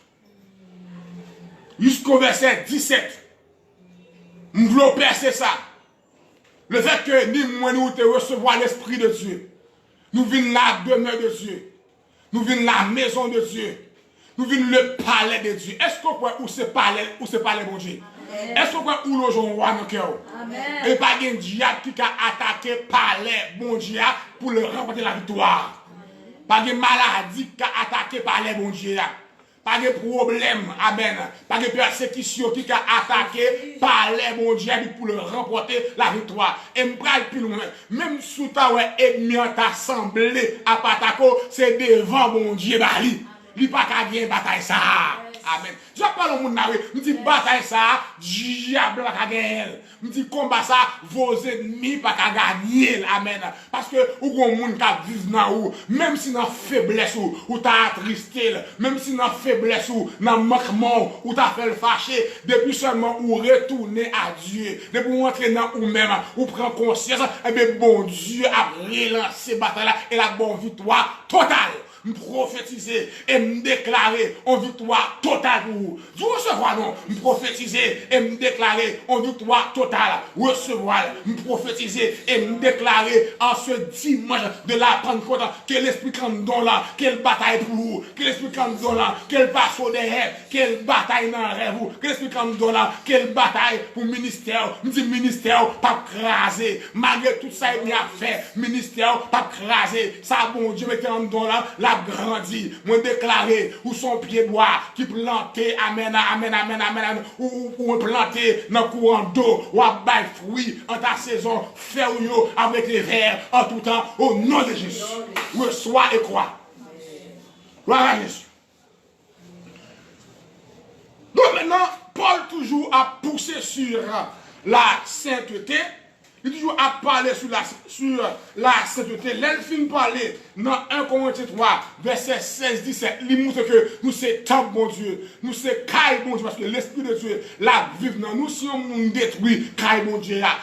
jusqu'au verset 17. Nous voulons percer ça. Le fait que ni moi nous te recevoir l'Esprit de Dieu. Nous venons la demeure de Dieu. Nous venons la maison de Dieu. Nous venons le palais de Dieu. Est-ce qu'on peut où c'est palais bon Dieu? Est-ce qu'on peut où le jour roi dans le cœur? Et pas un diable qui a attaqué palais bon Dieu pour le remporter la victoire. Pas de maladie qui a attaqué palais bon Dieu. pas de problème, amen, pas de persécution qui a attaqué par les mon Dieu pour le remporter la victoire. Et m'bral plus loin, même sous ta ennemi t'a semblé à Patako, c'est devant mon Dieu bali. Il pas qu'à gagner bataille ça. Amen. Je parle au monde là, me dit bataille ça, diable pas qu'à gagner. Me dit combat ça, vos ennemis pas qu'à gagner. Amen. Parce que ou gon monde qui vivent dans ou, même si dans faiblesse ou t'as attristé, même si dans faiblesse ou dans manquement ou t'as fait le fâcher, depuis seulement ou retourner à Dieu, depuis ou entrer dans ou même ou prendre conscience, et bien bon Dieu a relancé bataille là et la bonne victoire totale. Me prophétiser et me déclarer en victoire totale pour vous. Vous recevoir non, me prophétiser et me déclarer en victoire totale. Recevoir, me prophétiser et me déclarer en ce dimanche de la Pentecôte que l'Esprit Canton là, quelle bataille pour vous, que l'Esprit Canton là, quelle passe au derrière, quelle bataille dans rêve vous, que l'Esprit Canton là, quelle bataille pour ministère, me dit ministère pas craser, malgré tout ça il a fait, ministère pas craser, ça bon Dieu mettez en don là, la grandi, moi déclaré, ou son pied bois qui planté, amen, amen, amen, amen, ou planté dans le courant d'eau, ou à bail fruit en ta saison, faire avec les vers en tout temps, au nom de Jésus. Reçois et crois. Gloire à Jésus. Donc maintenant, Paul toujours a poussé sur la sainteté. Il toujours a parlé sur la sainteté. L'elfine parlait dans 1 Corinthiens 3, verset 16-17. Il montre que nous c'est temple, bon Dieu. Nous c'est caille, bon Dieu. Parce que l'Esprit de Dieu, la vive dans nous. Si on nous détruit, caille, bon Dieu, a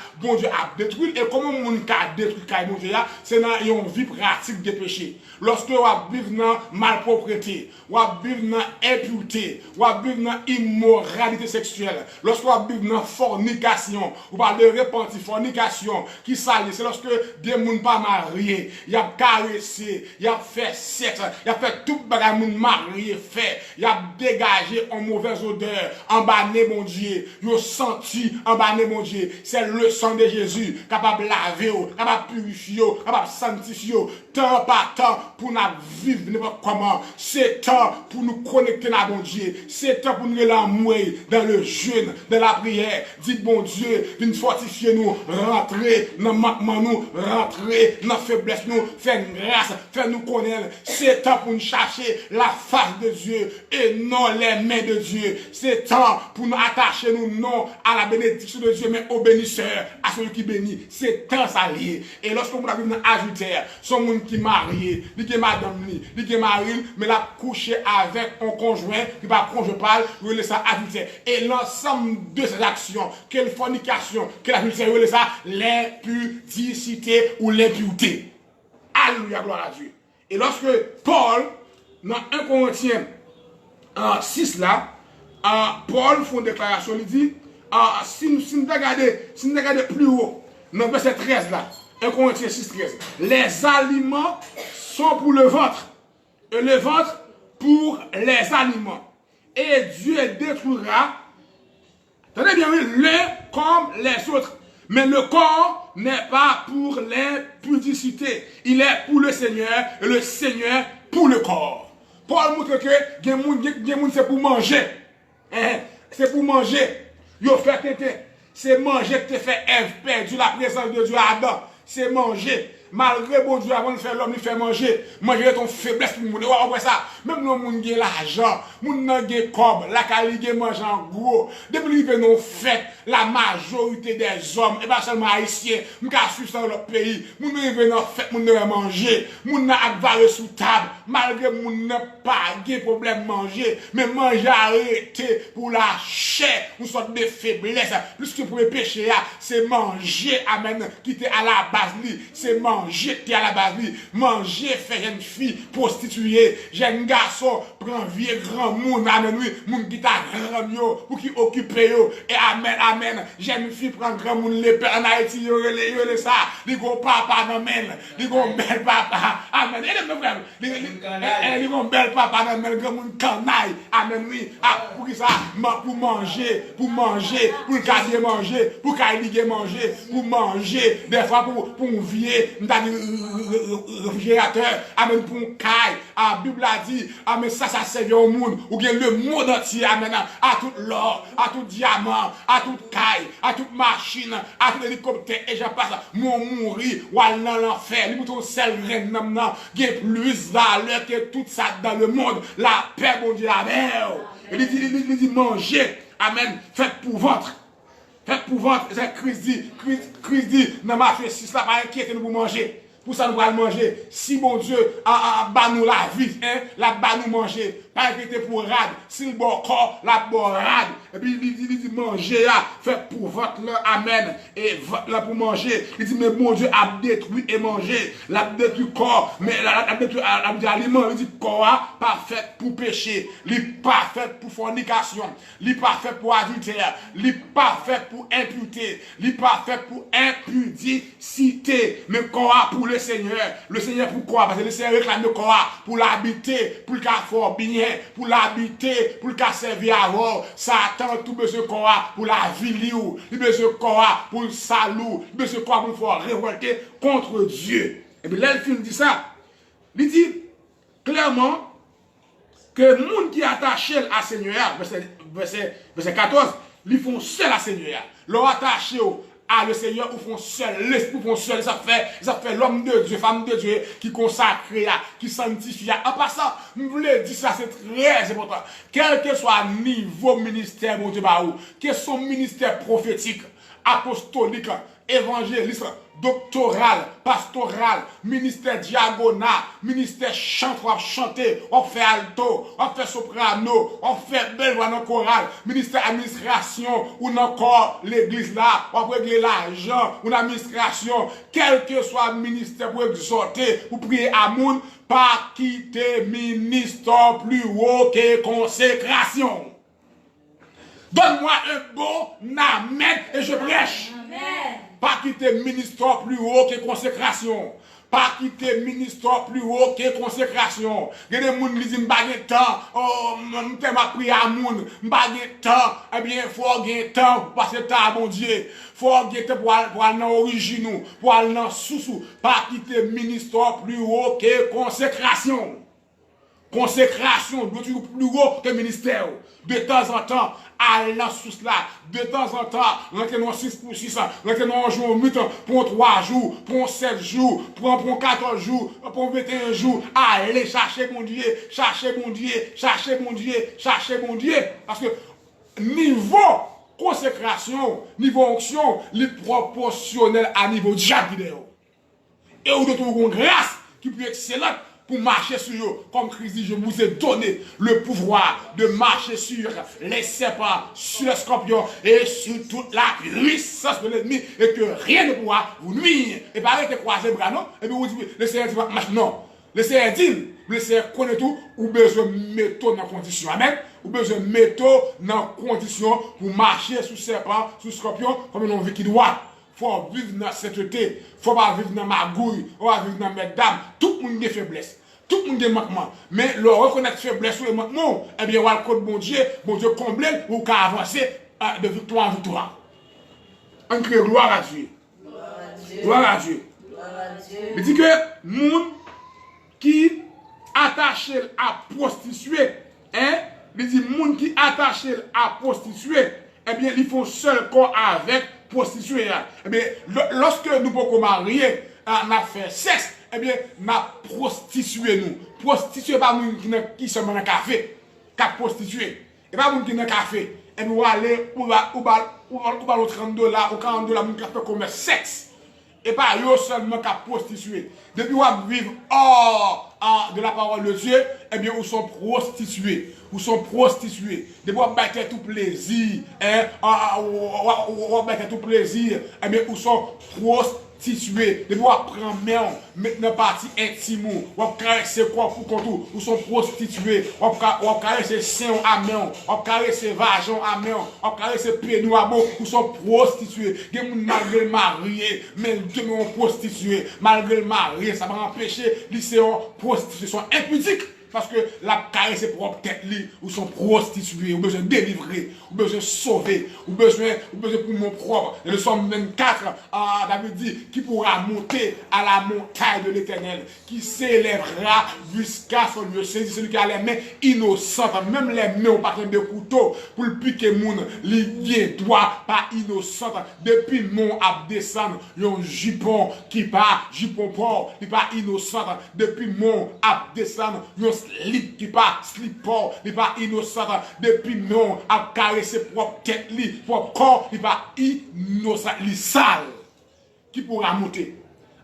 détruit. Et comment on a détruit, caille, bon Dieu, c'est dans une vie pratique des péchés. Lorsque on vit dans malpropreté, on vit dans impureté, on vit dans immoralité sexuelle, lorsque on vit dans fornication, on parle de repentir, fornication, qui s'allie, c'est lorsque des gens pas mariés, il a caressé, il a fait sexe, il a fait tout le monde marié fait, il a dégagé en mauvaise odeur, en bas mon Dieu, il a senti en bas mon Dieu, c'est le sang de Jésus, capable de laver, capable de purifier, capable de sanctifier, temps par temps pour nous vivre n'importe comment, c'est temps pour nous connecter à bon Dieu, c'est temps pour nous l'amour dans le jeûne, dans la prière, dites bon Dieu, viens fortifier nous, rentrer dans le manquement nous, rentrer dans la faiblesse nous, faire grâce, faire nous connaître. C'est temps pour nous chercher la face de Dieu et non les mains de Dieu. C'est temps pour nous attacher nous non à la bénédiction de Dieu, mais au bénisseur, à celui qui bénit. C'est temps ça lié. Et lorsqu'on va vivre dans adultère, son monde qui est marié, qui est madame, qui est mari, mais l'a couché avec un conjoint, qui va conjoint parle, il ça adultère. Et l'ensemble de ces actions, quelle fornication, quelle adultère, il ça l'impudicité ou l'impureté. Alléluia, gloire à Dieu. Et lorsque Paul, dans 1 Corinthiens 6 là, Paul fait une déclaration, il dit, si nous regardons plus haut, dans verset 13 là, 1 Corinthiens 6, 13, les aliments sont pour le ventre, et le ventre pour les aliments. Et Dieu détruira, tenez bien, l'un comme les autres. Mais le corps n'est pas pour l'impudicité. Il est pour le Seigneur et le Seigneur pour le corps. Paul montre que c'est pour manger. C'est pour manger. Yo fait tété. C'est manger que te fait Ève perdu la présence de Dieu à Adam. C'est manger. Malgré bon Dieu, avant de faire l'homme, il fait manger. Manger ton faiblesse pour le monde. Après ça, même nos gens qui ont l'argent, moun nan gen cob, la qualité mange en gros. Depuis qu'ils viennent fête, la majorité des hommes, et pas seulement haïtiens, nous qui suivent dans leur pays, moun nan viennent en fête, moun nan manger, moun nan akvare sous table, malgré moun nan pas de problème manger, mais manger arrêté pour la chair, une sorte de faiblesse, puisque pour le péché, c'est manger, amen, qui était à la base, c'est manger qui est à la base, manger, faire jeune fille, prostituée, jeune garçon, prend vieux grand monde, amen, oui, moun qui t'a grand yo, pour qui occupe yo, et amen, amen, jeune fille prend grand monde, les pères en Haïti, yo le ça, les gros papa dans men, les gros bel papa, amen, et les frères, les gros bel papa dans men, grand monde canaille, amen, oui, pour qui ça, pour manger, pour le garder manger, pour qu'il manger, pour manger, des fois pour vieux, m'ta dit réfrigérateur, amen pour un caille, la Bible a dit, amen ça servait au monde, ou bien le monde entier, amen, à tout l'or, à tout diamant, à tout caille, à toute machine, à tout hélicoptère, et j'en passe, mourir, ou aller dans l'enfer, les boutons sel reine nan, qui est plus valeur que tout ça dans le monde, la paix, bon Dieu, amen. Il dit manger, amen, faites pour ventre. Faites pour ventre, c'est Christ dit, dans Matthieu 6, là, pas inquiétez nous pour manger. Pour ça, nous allons manger. Si bon Dieu bat nous la vie, hein, la bat nous manger. Pas inquiéter pour rad. Si le bon corps, la bon rad. Et puis, il dit manger, là, fait pour votre là, amen. Et votre là pour manger. Il dit, mais bon Dieu a détruit et mangé. L'a détruit corps, mais l'a détruit aliment. Il dit, corps, pas fait pour péché. Il pas fait pour fornication. Il pas fait pour adultère. Il pas fait pour impureté. Il pas fait pour impudicité. Mais corps pour le Seigneur. Le Seigneur pourquoi? Parce que le Seigneur réclame le corps pour l'habiter, pour le cas fort bien, pour l'habiter, pour le cas servir à vous. Satan tout besoin corps pour la vie, il besoin corps pour le salut, il besoin corps pour pouvoir révolter contre Dieu. Et bien là, le film dit ça. Il dit clairement que les gens qui sont attachés à Seigneur, verset 14, ils font seul à Seigneur. Leur attaché le Seigneur, ou font seul, l'esprit font seul, ça fait l'homme de Dieu, femme de Dieu, qui consacre, qui sanctifie. En passant, je voulais dire ça, c'est très important. Quel que soit le niveau ministère, mon Dieu, que son ministère prophétique, apostolique, évangéliste, doctoral, pastoral, ministère diagonal, ministère chant, on chanter, on fait alto, on fait soprano, on fait belle voix dans le choral, ministère administration, ou encore l'église là, on régler l'argent, ou l'administration, quel que soit le ministère pour exhorter, pour prier à monde, pas quitter ministère plus haut que consécration. Donne-moi un bon amen et je prêche. Amen. Pas quitter ministère plus haut que consécration. Pas quitter ministère plus haut que consécration. Il y a des gens qui disent, je n'ai pas temps, je n'ai prier à moun, je n'ai pas temps. Eh bien, il faut gagner temps pour passer le temps à mon Dieu. Il faut gagner temps pour aller dans l'origine, pour aller dans sous. Pas quitter ministère plus haut que consécration. Consécration doit être plus haut que ministère. De temps en temps, aller dans sous là. De temps en temps, rentrer dans 6 pour 6, rentrer dans un jour, pour 3 jours, pour 7 jours, pour 14 jours, pour 21 jours. Allez chercher mon Dieu, chercher mon Dieu, chercher mon Dieu, chercher mon Dieu. Parce que niveau consécration, niveau onction, il est proportionnel à niveau diable. Et vous devez trouver une grâce qui peut être excellente pour marcher sur eux. Comme Christ dit, je vous ai donné le pouvoir de marcher sur les serpents, sur les scorpions et sur toute la puissance de l'ennemi et que rien ne pourra vous nuire. Et pareil que croiser le bras, non? Et puis vous dites, le Seigneur dit, non. Le Seigneur dit, le Seigneur connaît tout, ou besoin de méthode dans condition. Amen. Ou besoin de méthode dans condition pour marcher sur serpents, sur scorpions, comme on veut qu'il doit. Faut vivre dans cette sainteté, faut pas vivre dans magouille, faut pas vivre dans mesdames. Tout le monde a des faiblesses, tout le monde a des manquements. Mais le reconnaître faiblesse ou les manquements, eh bien, on va le code bon Dieu comble ou qu'à avancer de victoire en victoire. On crée gloire à Dieu. Gloire à Dieu. Il dit que les gens qui attachent à prostituer, hein, il dit les gens qui attachent à prostituer, eh bien, ils font seul corps avec prostituée. Eh bien, lorsque nous pouvons marier, on a fait sexe, eh bien, on a prostitué nous. Prostitué, pas nous qui sommes dans un café, qui prostitué. Et pas nous qui dans un café. Et nous aller ou $30 ou $40, nous qui fait commerce sexe. Et pas eux seulement qui prostitué. Depuis qu'on vivre hors de la parole de Dieu, eh bien, ils sont prostitués. Ou sont prostitués. De pouvoir battre tout plaisir. Ou battre tout plaisir. Eh bien, ou sont prostitués. De pouvoir prendre main, mettre dans partie intime. Ou caresser quoi pour contour. Ou sont prostitués. Ou caresser sein à main. Ou caresser vagin à main. Ou caresser pied nous à beau. Ou sont prostitués. Des gens malgré le marié, mais demeurent prostitués. Malgré le marié, ça va empêcher. Ils sont prostitués. Ils sont impudiques. parce que la caresse ses propres têtes, ou sont prostituées, ou besoin de délivrer, ou besoin de sauver, ou besoin pour mon propre. Et le Somme 24, David dit, qui pourra monter à la montagne de l'Éternel, qui s'élèvera jusqu'à son lieu saisi, celui qui a les mains innocentes, même les mains au parfum de couteau, pour le piquer moun, les doigts pas innocentes, depuis mon abdescend, yon jupon qui pas, jupon port, qui pas innocente, depuis mon abdescend, yon slip qui pas, slip port, qui pas innocente, depuis mon a caressé propre tête, propre corps, qui pas innocent, li sale, qui pourra monter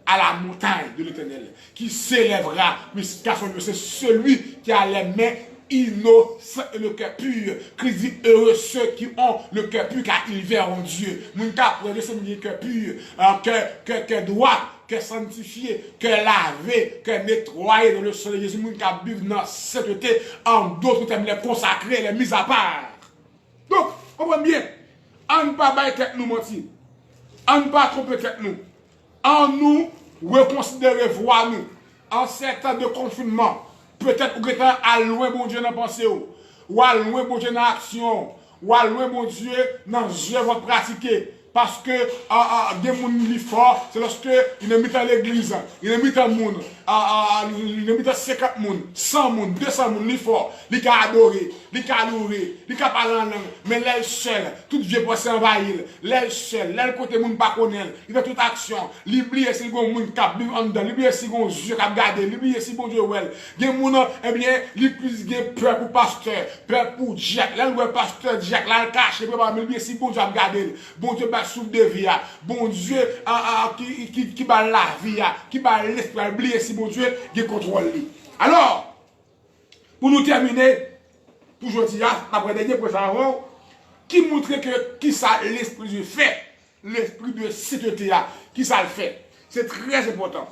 à la montagne de l'Éternel, qui s'élèvera jusqu'à son lieu. C'est celui qui a les mains innocents et le cœur pur. Christ dit heureux ceux qui ont le cœur pur car ils verront Dieu. Mon cas pour le cœur pur, cœur droit, cœur sanctifié, cœur lavé, cœur nettoyé dans le soleil Jésus. Mon cas vivre dans cette sainteté, en d'autres termes les consacrer, les mis à part. Donc, comprenez bien, on ne pas bailler tête nous mentir, on ne pas tromper tête nous. En nous, reconsidérer, voir nous, en ces temps de confinement, peut-être ou que à loin, bon Dieu, dans pensée, ou à loin, bon Dieu, dans action, ou à loin, bon Dieu, dans œuvre votre pratiquer. Parce que, des gens qui sont forts, c'est lorsque ils mis à l'église, ils mis à monde, ils mis à 50 personnes, 100 personnes, 200 personnes, ils sont forts, ils ont adoré, ils ont loué, ils ont parlé en langue, mais les seuls, tout vieux pour s'envahir, les seuls, les côté monde pas connaître, ils ont toute action, ils oublient si bon monde cap vivre en dedans, ils oublient si bon Dieu cap garder, ils oublient si bon Dieu well. Des gens, eh bien, ils plus peur pour pasteur, peur pour Jack, là le pasteur Jack, là le cache, ils oublient si bon Dieu cap garder, bon Dieu souffle de vie, bon Dieu qui bat la vie, qui bat l'esprit, oublier si bon Dieu qui contrôle lui. Alors, pour nous terminer, pour aujourd'hui, après dernier pour savoir, qui montre que qui ça l'esprit de fait, l'esprit de sainteté, qui ça le fait. C'est très important.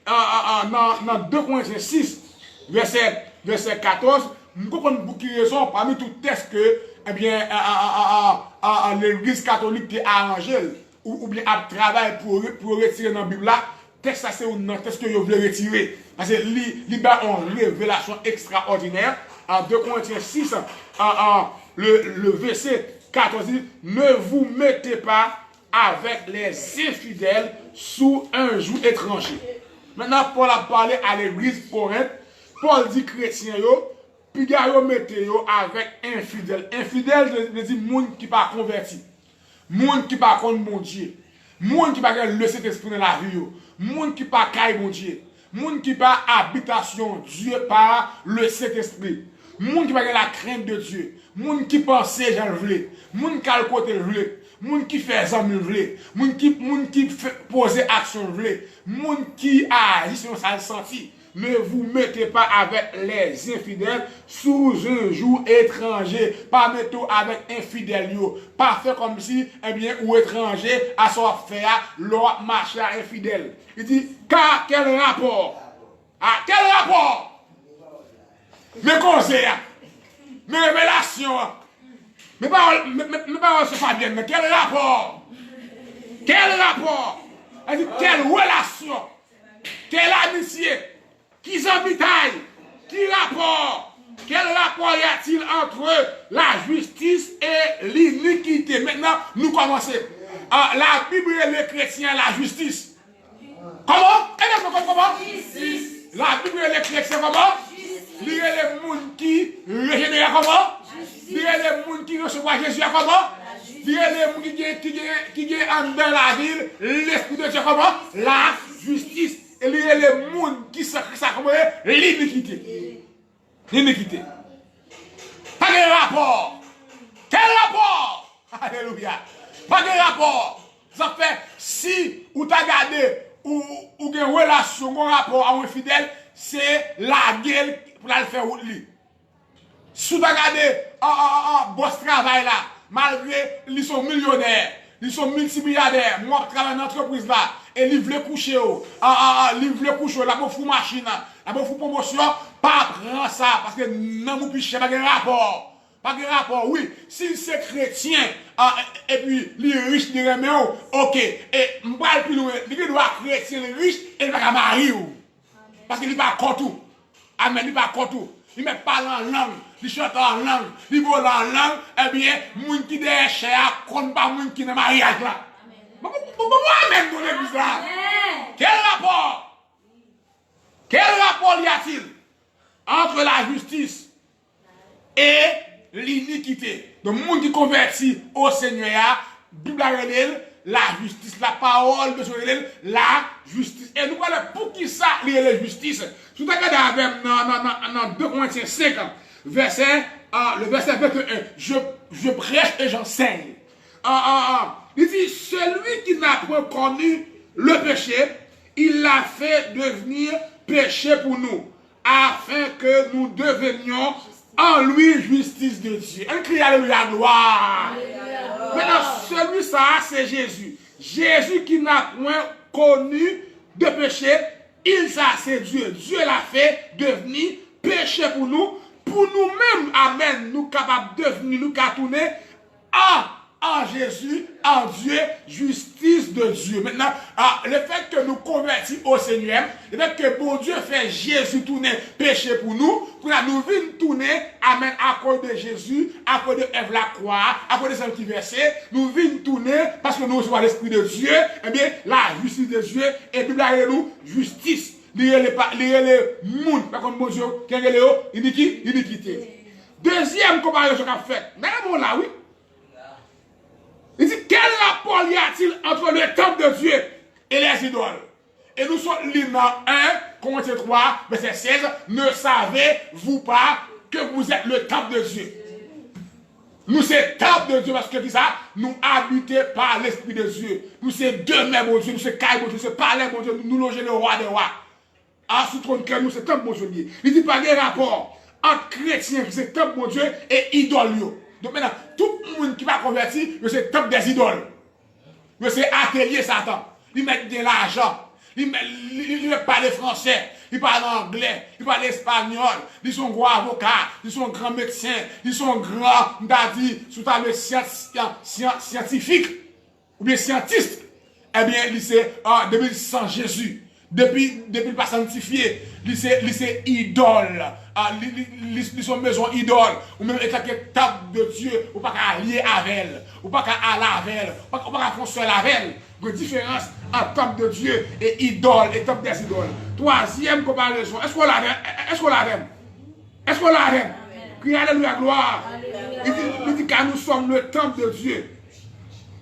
Dans 2 Corinthiens 6, verset 14, nous comprenons beaucoup de raisons parmi tout texte que eh bien, l'église catholique a arrangé ou bien a travaillé pour retirer dans la Bible là, texte ça c'est un texte que vous voulez retirer. Parce que il y a une révélation extraordinaire. En 2 Corinthiens 6, le verset 14 dit, ne vous mettez pas avec les infidèles sous un joug étranger. Maintenant, Paul a parlé à l'église Corinthe. Paul dit chrétien yo, puis yo mettez yo avec infidèle. Infidèle veut dire monde qui pas converti. Monde qui pas contre mon Dieu. Monde qui pas le Saint-Esprit dans la vie yo. Monde qui pas caille mon Dieu. Monde qui pas habitation Dieu par le Saint-Esprit. Monde qui pas la crainte de Dieu. Monde qui pense j'en vle. Monde qui a le côté vle. Moun qui fait ça me vle, moun qui fait poser action vle, moun qui agit selon sa senti. Ne vous mettez pas avec les infidèles sous un joug étranger. Pas mettre avec infidèles yo. Pas faire comme si, eh bien, ou étranger à son faire leur marché infidèle. Il dit, car quel rapport? Ah, quel rapport? Mes conseils, mes révélations. Mais pas c'est pas bien, mais quel rapport? Quel rapport? Elle dit, quelle relation? Quelle amitié? Qui s'habitaille? Qui rapport? Quel rapport y a-t-il entre la justice et l'iniquité? Maintenant, nous commençons. La Bible et les chrétiens, la justice. Comment? Comment? Justice. La Bible et les chrétiens, comment? Lire les gens qui régénèrent comment? Lire les gens qui reçoivent Jésus comment? Lire les gens qui ont en dans la ville, l'esprit de Dieu comment? La justice. Et lire les gens qui sacrifient comment? L'iniquité. L'iniquité. Pas de rapport. Quel rapport? Alléluia. Pas de rapport. Ça fait si ou t'as gardé ou une relation, un rapport à un fidèle, c'est la gueule pour la faire route li. Si tu as regardé boss travail là, malgré ils sont millionnaires, ils sont multimilliardaires, moi je travaille dans l'entreprise là, et ils veulent coucher, ils veulent coucher, là pour faire machine, là pour faire promotion, pas prendre ça, parce que non nous piche pas de rapport. Pas de rapport, oui. Si c'est chrétien, et puis les riches de remet, ok, et m'parle plus loin, il doit chrétien riche, et il va marier. Parce qu'il n'est pas contre tout. Amen, il n'est pas contre tout. il met parler en langue, il chante en langue, il vole en langue, eh bien, moun qui derrière cher, compte pas moun qui dans mariage là. Amen dans l'église là. Quel rapport? Quel rapport y a-t-il entre la justice et l'iniquité? Donc, moun qui convertit au Seigneur, Bible a relève la justice, la parole de Dieu, la justice. Et nous parlons pour qui ça, la justice. Si vous regardez avec dans 2 Corinthiens 5, le verset 21, je prêche et j'enseigne. Il dit, celui qui n'a point connu le péché, il l'a fait devenir péché pour nous, afin que nous devenions en lui justice de Dieu. Un cri alléluia, gloire. Maintenant, celui-là, c'est Jésus. Jésus qui n'a point connu de péché, il ça, c'est Dieu. Dieu l'a fait devenir péché pour nous-mêmes, amen, nous capables de devenir, nous tourner en Jésus, en Dieu, justice de Dieu. Maintenant, le fait que nous convertissons au Seigneur, le fait que bon Dieu fait Jésus tourner péché pour nous venons tourner, amen, à cause de Jésus, à cause de Ève la croix, à cause de ce petit verset, nous venons tourner parce que nous recevons l'Esprit de Dieu, eh bien, la justice de Dieu, et Bible a nous justice. Lier les monde, par contre, bon Dieu, qui est iniquité. Deuxième comparaison qu'on a faite, mais là, oui. Il dit, quel rapport y a-t-il entre le temple de Dieu et les idoles? Et nous sommes dans 1 Corinthiens 3, verset 16. Ne savez-vous pas que vous êtes le temple de Dieu? Nous sommes le temple de Dieu parce que ça, nous habitons par l'Esprit de Dieu. Nous sommes demeure, mon Dieu, nous sommes caille, mon Dieu, nous sommes palais, mon Dieu, nous logeons le roi des rois. En sous trône cœur, nous sommes temple, mon Dieu. Il dit pas de rapport entre chrétiens, qui sont temple, mon Dieu, et idoles. Donc maintenant, tout le monde qui va convertir, c'est top des idoles. C'est atelier Satan. Il met de l'argent. Il ne parle français. Il parle anglais. Il parle espagnol. Ils sont grands avocats. Ils sont grands médecins. Ils sont grands, le scientifique. Ou bien scientiste. Eh bien, depuis sans Jésus. Depuis le pas sanctifié. C'est idole. Ils sont maison idole, ou même état qui est table de Dieu, ou pas qu'à lier avec elle, ou pas qu'à aller avec elle, ou pas qu'à construire avec elle. Il y a une différence entre table de Dieu et idole, et table des idoles. Troisième comparaison, est-ce qu'on l'a même? Est-ce qu'on l'a même? Est-ce qu'on l'a même? Criez alléluia, gloire. Il dit car nous sommes le temple de Dieu.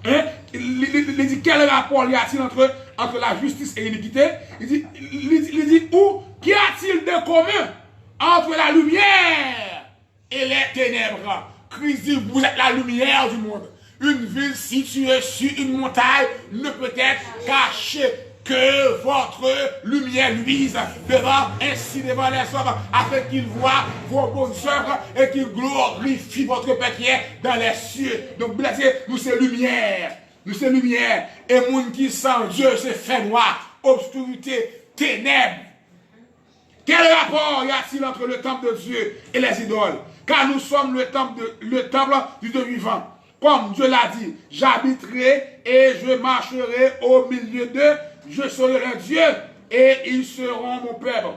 Hein? Il dit quel rapport y a-t-il entre la justice et l'iniquité? Il dit où? Qu'y a-t-il de commun entre la lumière et les ténèbres? Christ dit, vous êtes la lumière du monde. Une ville située sur une montagne ne peut être cachée, que votre lumière luise ainsi devant les hommes, afin qu'ils voient vos bonnes œuvres et qu'ils glorifient votre Père qui est dans les cieux. Donc, nous c'est lumière. Nous c'est lumière. Et monde qui sans Dieu, c'est fait noir, obscurité, ténèbres. Quel rapport y a-t-il entre le temple de Dieu et les idoles? Car nous sommes le temple du Dieu vivant. Comme Dieu l'a dit, j'habiterai et je marcherai au milieu d'eux, je serai leur Dieu et ils seront mon peuple.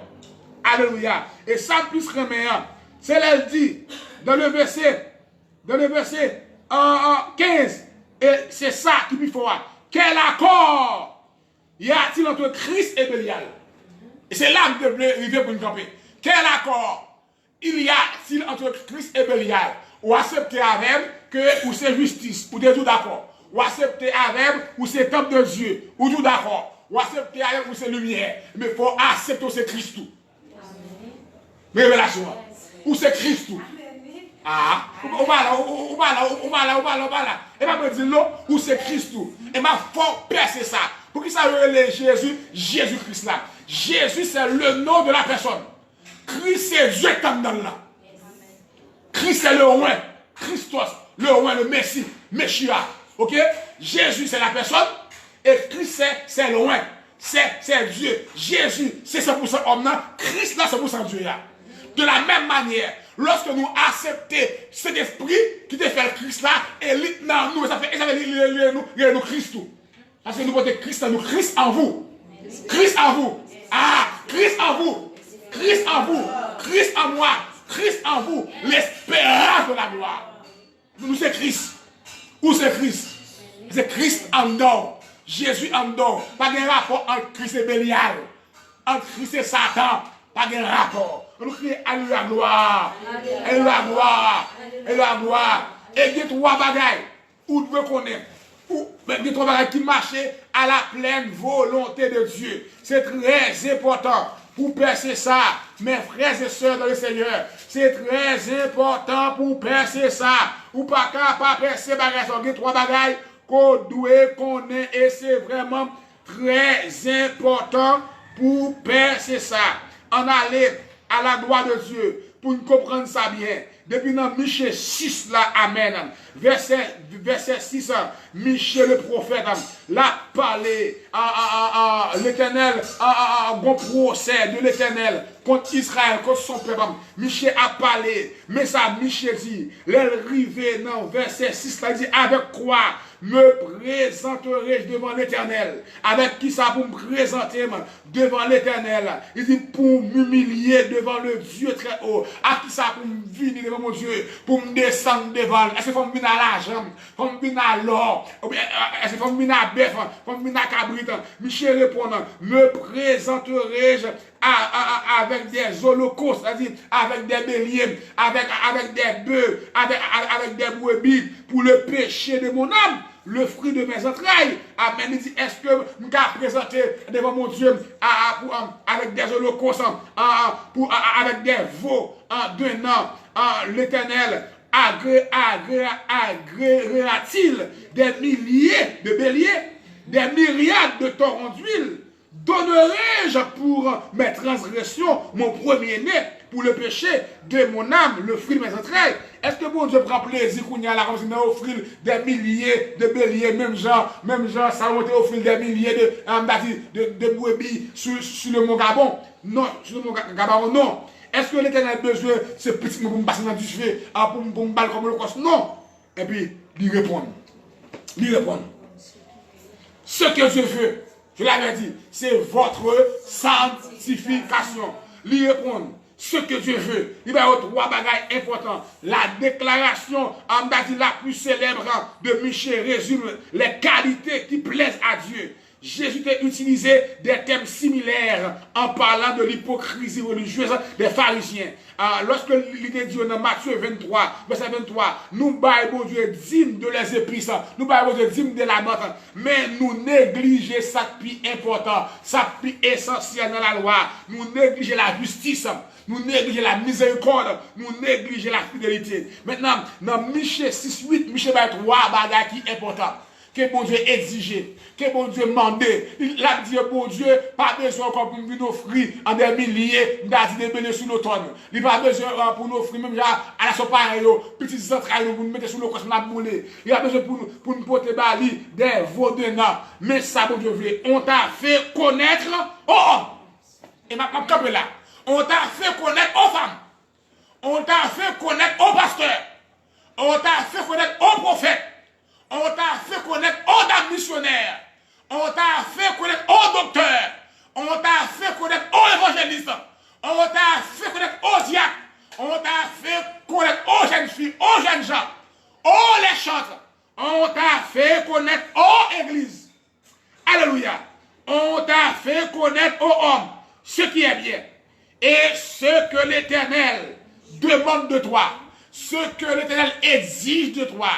Alléluia. Et ça plus reméant, c'est là dit dans le verset 15, et c'est ça qui lui faut. Quel accord y a-t-il entre Christ et Bélial? Et c'est là que vous devez pour nous camper. Quel accord il y a-t-il entre Christ et Bélial? Ou accepter avec que ou c'est justice, ou tout d'accord. Ou accepter avec ou c'est temple de Dieu, ou tout d'accord. Ou accepter avec ou c'est lumière. Mais il faut accepter ou c'est Christ tout. Révélation. Ou c'est Christ tout. Ah, on va là. Et pas me dire non, ou c'est Christ tout. Et ma faut percer ça. Pour qui ça relève Jésus-Christ là? Jésus c'est le nom de la personne. Christ c'est Dieu comme dans là. Christ c'est le roi. Christos, le roi, le Messie, Messia. Ok? Jésus c'est la personne. Et Christ c'est le roi. C'est Dieu. Jésus c'est 100% homme. Christ là c'est 100% Dieu là. De la même manière, lorsque nous acceptons cet esprit qui te fait Christ là, et dans nous, ça fait nous Christ tout. Parce que nous portons Christ en nous, Christ en vous. Christ en vous. Ah, Christ en vous. Christ en vous. Christ en moi. Christ en vous, l'espérance de la gloire. Nous, c'est Christ. Où c'est Christ? C'est Christ en dehors. Jésus en dehors. Pas de rapport entre Christ et Bélial. Entre Christ et Satan. Pas de rapport. Nous crions Alléluia gloire. Alléluia gloire. Alléluia gloire. Et il y a trois bagailles. Où vous connaissez. Il y a trois bagailles qui marchent à la pleine volonté de Dieu. C'est très important. Pour percer ça, mes frères et sœurs dans le Seigneur, c'est très important pour percer ça. Ou pas capable percer bagaille. Il y a trois bagailles qu'on doit connaître et c'est vraiment très important pour percer ça. On allait à la gloire de Dieu pour nous comprendre ça bien. Depuis dans Michée 6, là, Amen. Verset 6, Michée le prophète, l'a parlé à l'Éternel, bon procès de l'Éternel contre Israël, contre son peuple. Michée a parlé, mais ça, Michée dit, l'arrivée dans verset 6, là, il dit, avec quoi me présenterai-je devant l'Éternel? Avec qui ça pour me présenter devant l'Éternel? Il dit, pour m'humilier devant le Dieu très haut. À qui ça pour me venir devant mon Dieu? Pour me descendre devant. Est-ce qu'il faut me venir à l'argent? Faut me venir à l'or? Est-ce qu'il faut me venir à bœuf? Faut me venir à cabrit? Michel répond, me présenterai-je avec des holocaustes, c'est-à-dire avec des béliers, avec des bœufs, avec des brebis, pour le péché de mon âme, le fruit de mes entrailles. Amen. Il dit, est-ce que je peux présenter devant mon Dieu avec des holocaustes, avec des veaux d'un an, l'Éternel agréera-t-il des milliers de béliers, des myriades de torrents d'huile? Donnerai-je pour mes transgressions mon premier-né, pour le péché de mon âme, le fruit de mes entrailles? Est-ce que mon Dieu prend plaisir qu'on y a la rosine à offrir des milliers de béliers, même genre, ça a été offrir des milliers de brebis sur le mont Gabon? Non, sur le mont Gabon, non. Est-ce que l'Éternel a besoin de ce petit mot pour me passer dans du cheveu, pour me battre comme le cos? Non. Et puis, lui répondre. Ce que je veux, je l'avais dit, c'est votre sanctification. Lui répondre. Ce que Dieu veut. Il va y avoir trois bagailles importantes. La déclaration, la plus célèbre de Michée résume les qualités qui plaisent à Dieu. Jésus a utilisé des thèmes similaires en parlant de l'hypocrisie religieuse des pharisiens. Lorsque l'idée dit dans Matthieu 23, verset 23, nous baillons Dieu dîme de les épices, nous baillons Dieu dîme de la note, mais nous négligeons ça qui est important, ça qui est essentiel dans la loi. Nous négligeons la justice, nous négligeons la miséricorde, nous négligeons la fidélité. Maintenant, dans Michée 6:8, Michée va être trois bagages qui sont importants. Que bon Dieu exigeait, que bon Dieu demandait. Il a dit, bon Dieu, pas besoin encore pour nous offrir en des milliers de béliers sur l'automne. Il n'a pas besoin pour nous offrir, même à la sopa, petites entrailles, pour nous mettre sur le cosme, il a besoin pour nous porter des veaux de nains. Mais ça, bon Dieu, on t'a fait connaître, et ma camper là, on t'a fait connaître aux femmes, on t'a fait connaître aux pasteurs, on t'a fait connaître aux prophètes. On t'a fait connaître aux dames missionnaires. On t'a fait connaître aux docteurs. On t'a fait connaître aux évangélistes. On t'a fait connaître aux diacres. On t'a fait connaître aux jeunes filles, aux jeunes gens, aux les chantres. On t'a fait connaître aux églises. Alléluia. On t'a fait connaître aux hommes ce qui est bien. Et ce que l'Éternel demande de toi. Ce que l'Éternel exige de toi.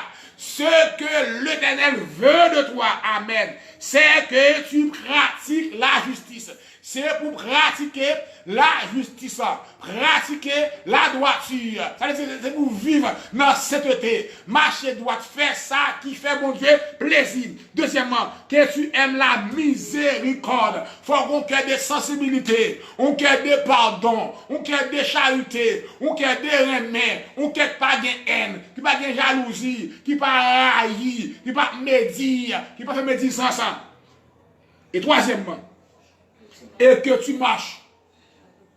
Ce que l'Éternel veut de toi, amen, c'est que tu pratiques la justice. C'est pour pratiquer la justice, pratiquer la droiture. C'est pour vivre dans cette été. Marcher droit, faire ça qui fait, mon Dieu, plaisir. Deuxièmement, que tu aimes la miséricorde. Il faut qu'on ait des sensibilités, on ait des pardons, on ait des charités, on ait des remèdes, on ait pas de haine, qui pas de jalousie, qui pas haïr, qui pas médire, qui pas faire médisance. Et troisièmement, et que tu marches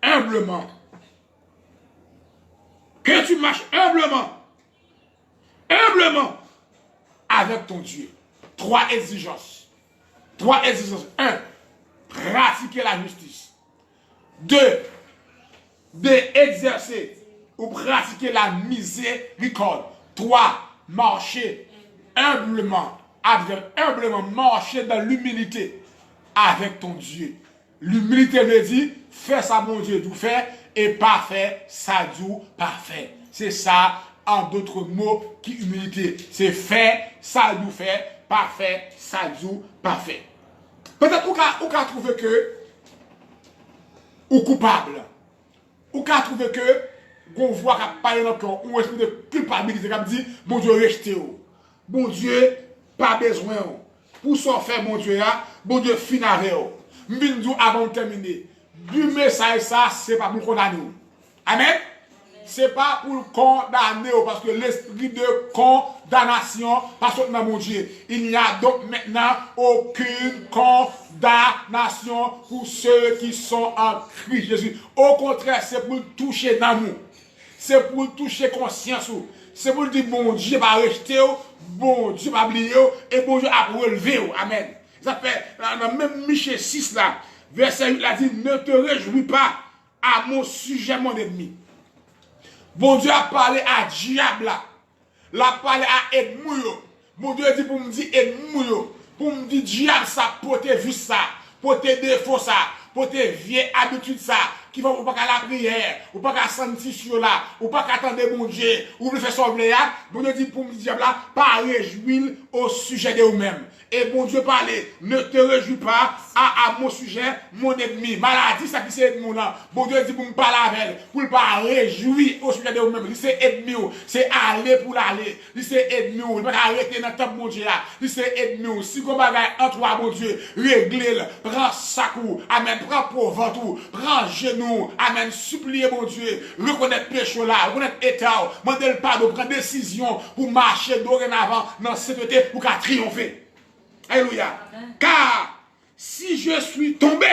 humblement. Que tu marches humblement avec ton Dieu. Trois exigences. Un, pratiquer la justice. Deux, exercer ou pratiquer la miséricorde. 3. Marcher humblement, marcher dans l'humilité avec ton Dieu. L'humilité veut dire, fais ça mon Dieu, tout fait, et parfait, ça dit parfait. C'est ça, en d'autres mots, qui humilité. C'est fait, ça dit fait, parfait, ça dit parfait. Peut-être ou qu'à trouver que, ou coupable, ou qu'à trouver que, qu'on voit qu'à parler dans le corps, ou esprit de culpabilité, comme dit, bon Dieu, restez où. Bon Dieu, pas besoin. Pour s'en faire, bon Dieu, bon Dieu, fin avec vous. M'vindou avant de terminer. Du message, ça, c'est pas pour condamner. Amen. C'est pas pour condamner, parce que l'esprit de condamnation, parce que mon Dieu, il n'y a donc maintenant aucune condamnation pour ceux qui sont en Christ Jésus. Au contraire, c'est pour toucher d'amour. C'est pour toucher conscience. C'est pour dire, bon Dieu va rester, bon Dieu va oublier, et bon Dieu va relever. Amen. Ça fait, même Michée 6 là, verset 8 là dit, ne te réjouis pas à mon sujet, mon ennemi. Bon Dieu a parlé à diable là. L'a parlé à ennemi. Bon Dieu dit pour me dire ennemi. Pour me dire diable ça, pour te vu ça, pour te défaut ça, pour te vieille habitude ça, qui va ou pas qu'à la prière, ou pas qu'à sanctifier là, ou pas qu'à attendre mon Dieu, ou le faire sauver là. Bon Dieu dit pour me dire diable là, pas réjouir au sujet de vous-même. Et bon Dieu parlait, ne te réjouis pas à mon sujet, mon ennemi. Maladie, ça qui c'est ennemi là. Bon Dieu dit pour me parler avec elle, pour ne pas réjouir au sujet de vous-même. C'est ennemi, c'est aller pour l'aller. C'est ennemi, il ne va pas arrêter dans le temps mon Dieu là. C'est ennemi. Si vous avez un toi, mon Dieu, réglez-le, prends sac, amen, prends pauvre tout, prends genou, amen, suppliez mon Dieu, reconnaître péché là, reconnaître état, demander le pardon, prendre décision pour marcher dorénavant dans cette sainteté pour qu'à triompher. Alléluia. Car si je suis tombé,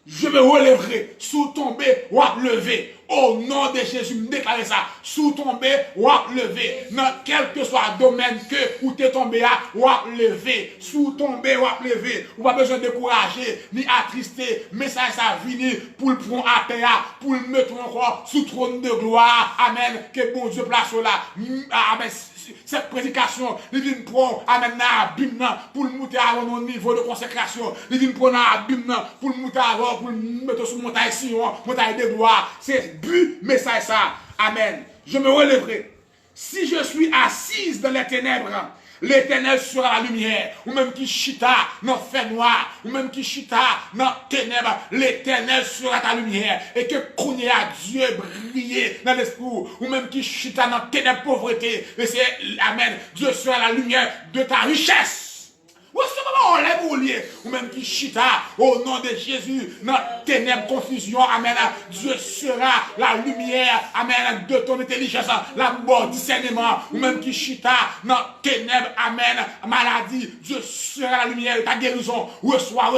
je me relèverai. Sous tombé, ou à lever. Au nom de Jésus, me déclarer ça. Sous tombé, ou à lever. Dans quel que soit le domaine que où tu es tombé, ou à lever. Sous tombé, ou à lever. Ou pas besoin de décourager, ni attrister. Mais ça vient pour le prendre à terre, pour le mettre encore sous trône de gloire. Amen. Que bon Dieu place là. Amen. Cette prédication, il vient prendre, amen, pour le monter à un niveau de consécration. Il vient prendre pour le monter avant, pour le mettre sur montagne Sion, montagne de gloire. C'est but, message ça. Amen. Je me relèverai. Si je suis assise dans les ténèbres, l'Éternel sera la lumière. Ou même qui chita dans le fait noir, ou même qui chita dans les ténèbres, l'Éternel sera ta lumière. Et que connaît à Dieu briller dans l'esprit, ou même qui chita dans les ténèbres pauvreté. Et c'est, amen, Dieu sera la lumière de ta richesse. Ou ce moment on lève au lieu, ou même qui chita au nom de Jésus, dans ténèbres, confusion, amen, Dieu sera la lumière, amen, de ton intelligence, la mort, discernement, ou même qui chita dans ténèbres, amen, maladie, Dieu sera la lumière de ta guérison, reçois,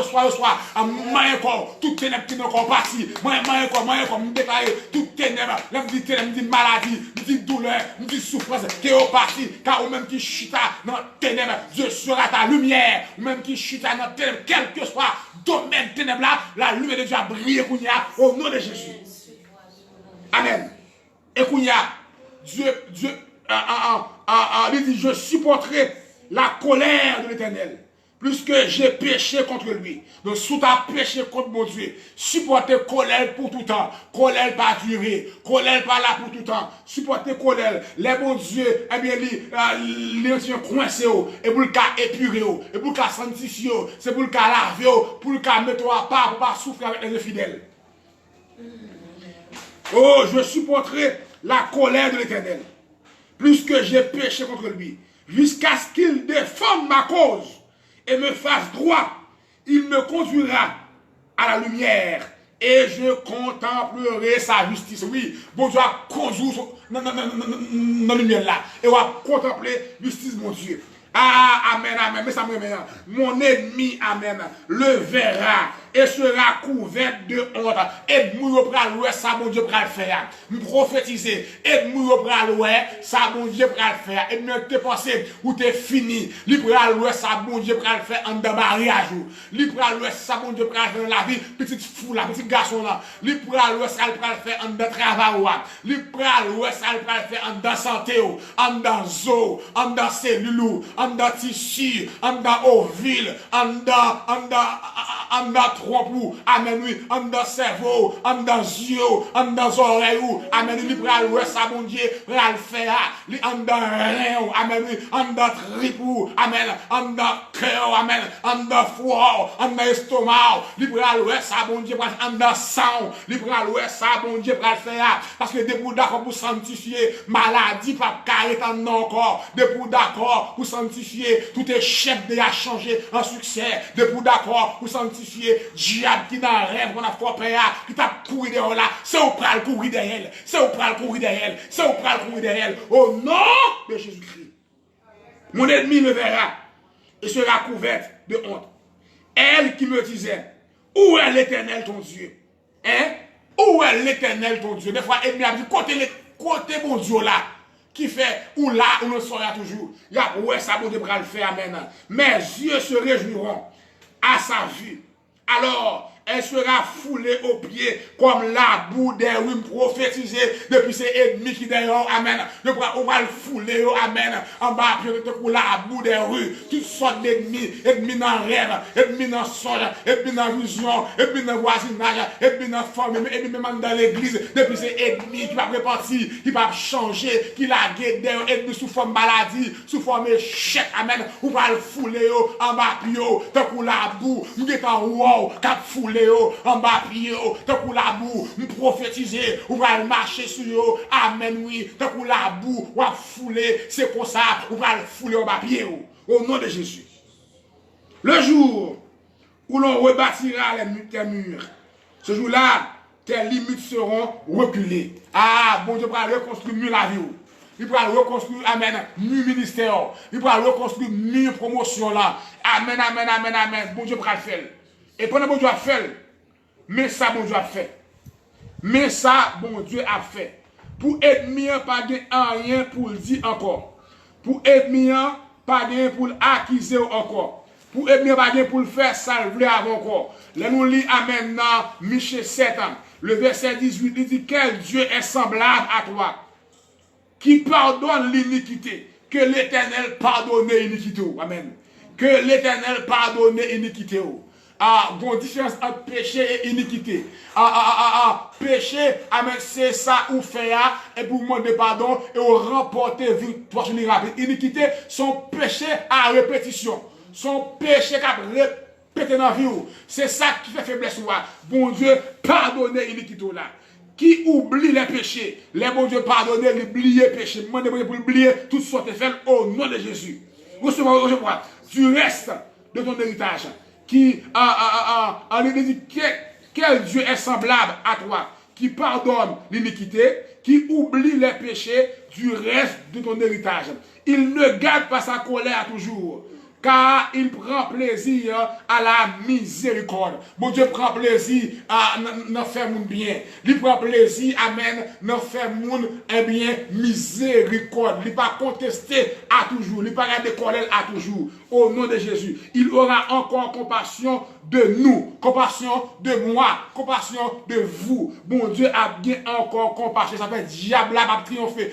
moi encore, toute ténèbres qui n'est encore parti, moi encore, me déclarer, toute ténèbres, me dit maladie, me dit douleur, me dit souffrance, qui est parti, car ou même qui chita dans ténèbres, Dieu sera ta lumière. Ou même qui chute dans le ténèbre, quel que soit le domaine ténèbre là, la lumière de Dieu a brillé au nom de Jésus. Amen. Et Dieu dit, je supporterai la colère de l'Éternel, plus que j'ai péché contre lui. Donc, sous ta péché contre mon Dieu, supporter colère pour tout temps. Colère pas durer. Colère pas là pour tout temps. Supporter colère. Les bons Dieu, eh bien, les gens coincés, et pour le cas épuré, et pour le cas sanctifié, c'est pour le cas lavé, pour le cas mettre à part, pour pas souffrir avec les infidèles. Oh, je supporterai la colère de l'Éternel, plus que j'ai péché contre lui, jusqu'à ce qu'il défende ma cause et me fasse droit. Il me conduira à la lumière et je contemplerai sa justice. Oui, bon Dieu a conduit dans la lumière là et on va contempler justice, mon Dieu. Ah, amen, amen. Mais ça me met. Mon ennemi, amen, le verra et sera couverte de honte. Et nous pral ouais ça bon Dieu pral faire. Nous prophétiser et nous pral ouais ça bon Dieu pral faire. Et nous te penser ou t'es fini. Li pral ouais ça bon Dieu pral faire en de mariage. Li pral ouais ça bon Dieu pral faire dans la vie petite fou là, petit garçon là. Li pral ouais ça pral faire en de travail. Li pral ouais ça pral faire en de santé, en de zo, en de cellule, en de tissu, en de ovule, en de trompe, amen oui, en de cerveau, en de yeux, en de oreilles, amen, li pral ouais ça bon Dieu pral faire, li en de rein, amen oui, en de tripou, amen, en de cœur, amen, en de foie, en de estomac, li pral ouais ça bon Dieu pral en de sang, li pral ouais ça bon Dieu pral faire, parce que des pour d'accord pour sanctifier maladie pas carré en encore, des pour d'accord pour sanctifier tout échec de a changé en succès, des pour d'accord pour sanctifier diable qui dans rêve qu'on a frappé qui t'a couru derrière là, c'est au pral courir derrière elle, c'est au pral courir derrière elle, c'est au pral courir derrière elle, au nom de Jésus-Christ. Mon ennemi me verra et sera couverte de honte. Elle qui me disait, où est l'Éternel ton Dieu? Hein? Où est l'Éternel ton Dieu? Des fois, ennemi a dit, côté mon Dieu là, qui fait, ou là, où nous serons toujours. Il y a, ouais, ça, bon Dieu, le faire, amen. Mes yeux se réjouiront à sa vue. Alors, elle sera foulée aux pieds comme la boue des rues prophétisées depuis ses ennemis qui d'ailleurs, amen. On va le fouler, amen. En bas, pour la boue des rues, toutes sortes d'ennemis, ennemis dans rêve, ennemis dans songe, ennemis dans vision, ennemis dans voisinage, ennemis dans famille, ennemis même dans l'église, depuis ses ennemis qui va repartir, qui va changer, qui la guette, ennemis sous forme maladie, sous forme échec, amen. On va le fouler en bas, tant pour la boue, nous étant wow, cap fouler en bas pied, tant pour la boue, nous prophétiser, on va marcher sur eux, amen oui, tant pour la boue, on va fouler, c'est pour ça, on va le fouler en bas pied, au nom de Jésus. Le jour où l'on rebâtira tes murs, ce jour-là, tes limites seront reculées. Ah, bon Dieu, va reconstruire mieux la vie. Il va reconstruire, amen, mieux ministère. Il va reconstruire mieux promotion là. Amen, amen, amen, amen. Bon Dieu, va le faire. Et pendant bon Dieu a fait, mais ça, bon Dieu a fait. Mais ça, bon Dieu a fait. Pour ennemi, pas de rien pour le dire encore. Pour ennemi, pas de rien pour l'acquiser encore. Pour ennemi, pas de rien pour le faire salver avant encore. Là, nous lisons, amen, dans Michée 7, le verset 18, il dit, quel Dieu est semblable à toi, qui pardonne l'iniquité, que l'Éternel pardonne l'iniquité. Amen. Que l'Éternel pardonne l'iniquité. Bon, différence entre péché et iniquité. Péché, amen, c'est ça ou fait, et pour demander pardon, et ou remporter victoire sur les rapides. Iniquité, son péché à répétition. Son péché qui a répété dans la vie. C'est ça qui fait faiblesse. Bon Dieu, pardonnez l'iniquité là. Qui oublie les péchés, les bon Dieu pardonnez, oublier les péchés. Moi, pour oublier toutes sortes de faits au nom de Jésus. Recevez-moi du reste de ton héritage. Qui dit quel Dieu est semblable à toi, qui pardonne l'iniquité, qui oublie les péchés du reste de ton héritage. Il ne garde pas sa colère toujours, car il prend plaisir à la miséricorde. Bon Dieu prend plaisir à nous faire mon bien. Il prend plaisir, amen, nous faire mon bien miséricorde. Il ne pas contester à toujours. Il ne pas garder colère à toujours. Au nom de Jésus, il aura encore compassion de nous, compassion de moi, compassion de vous. Bon Dieu a bien encore compassion. Ça fait diable là va triompher.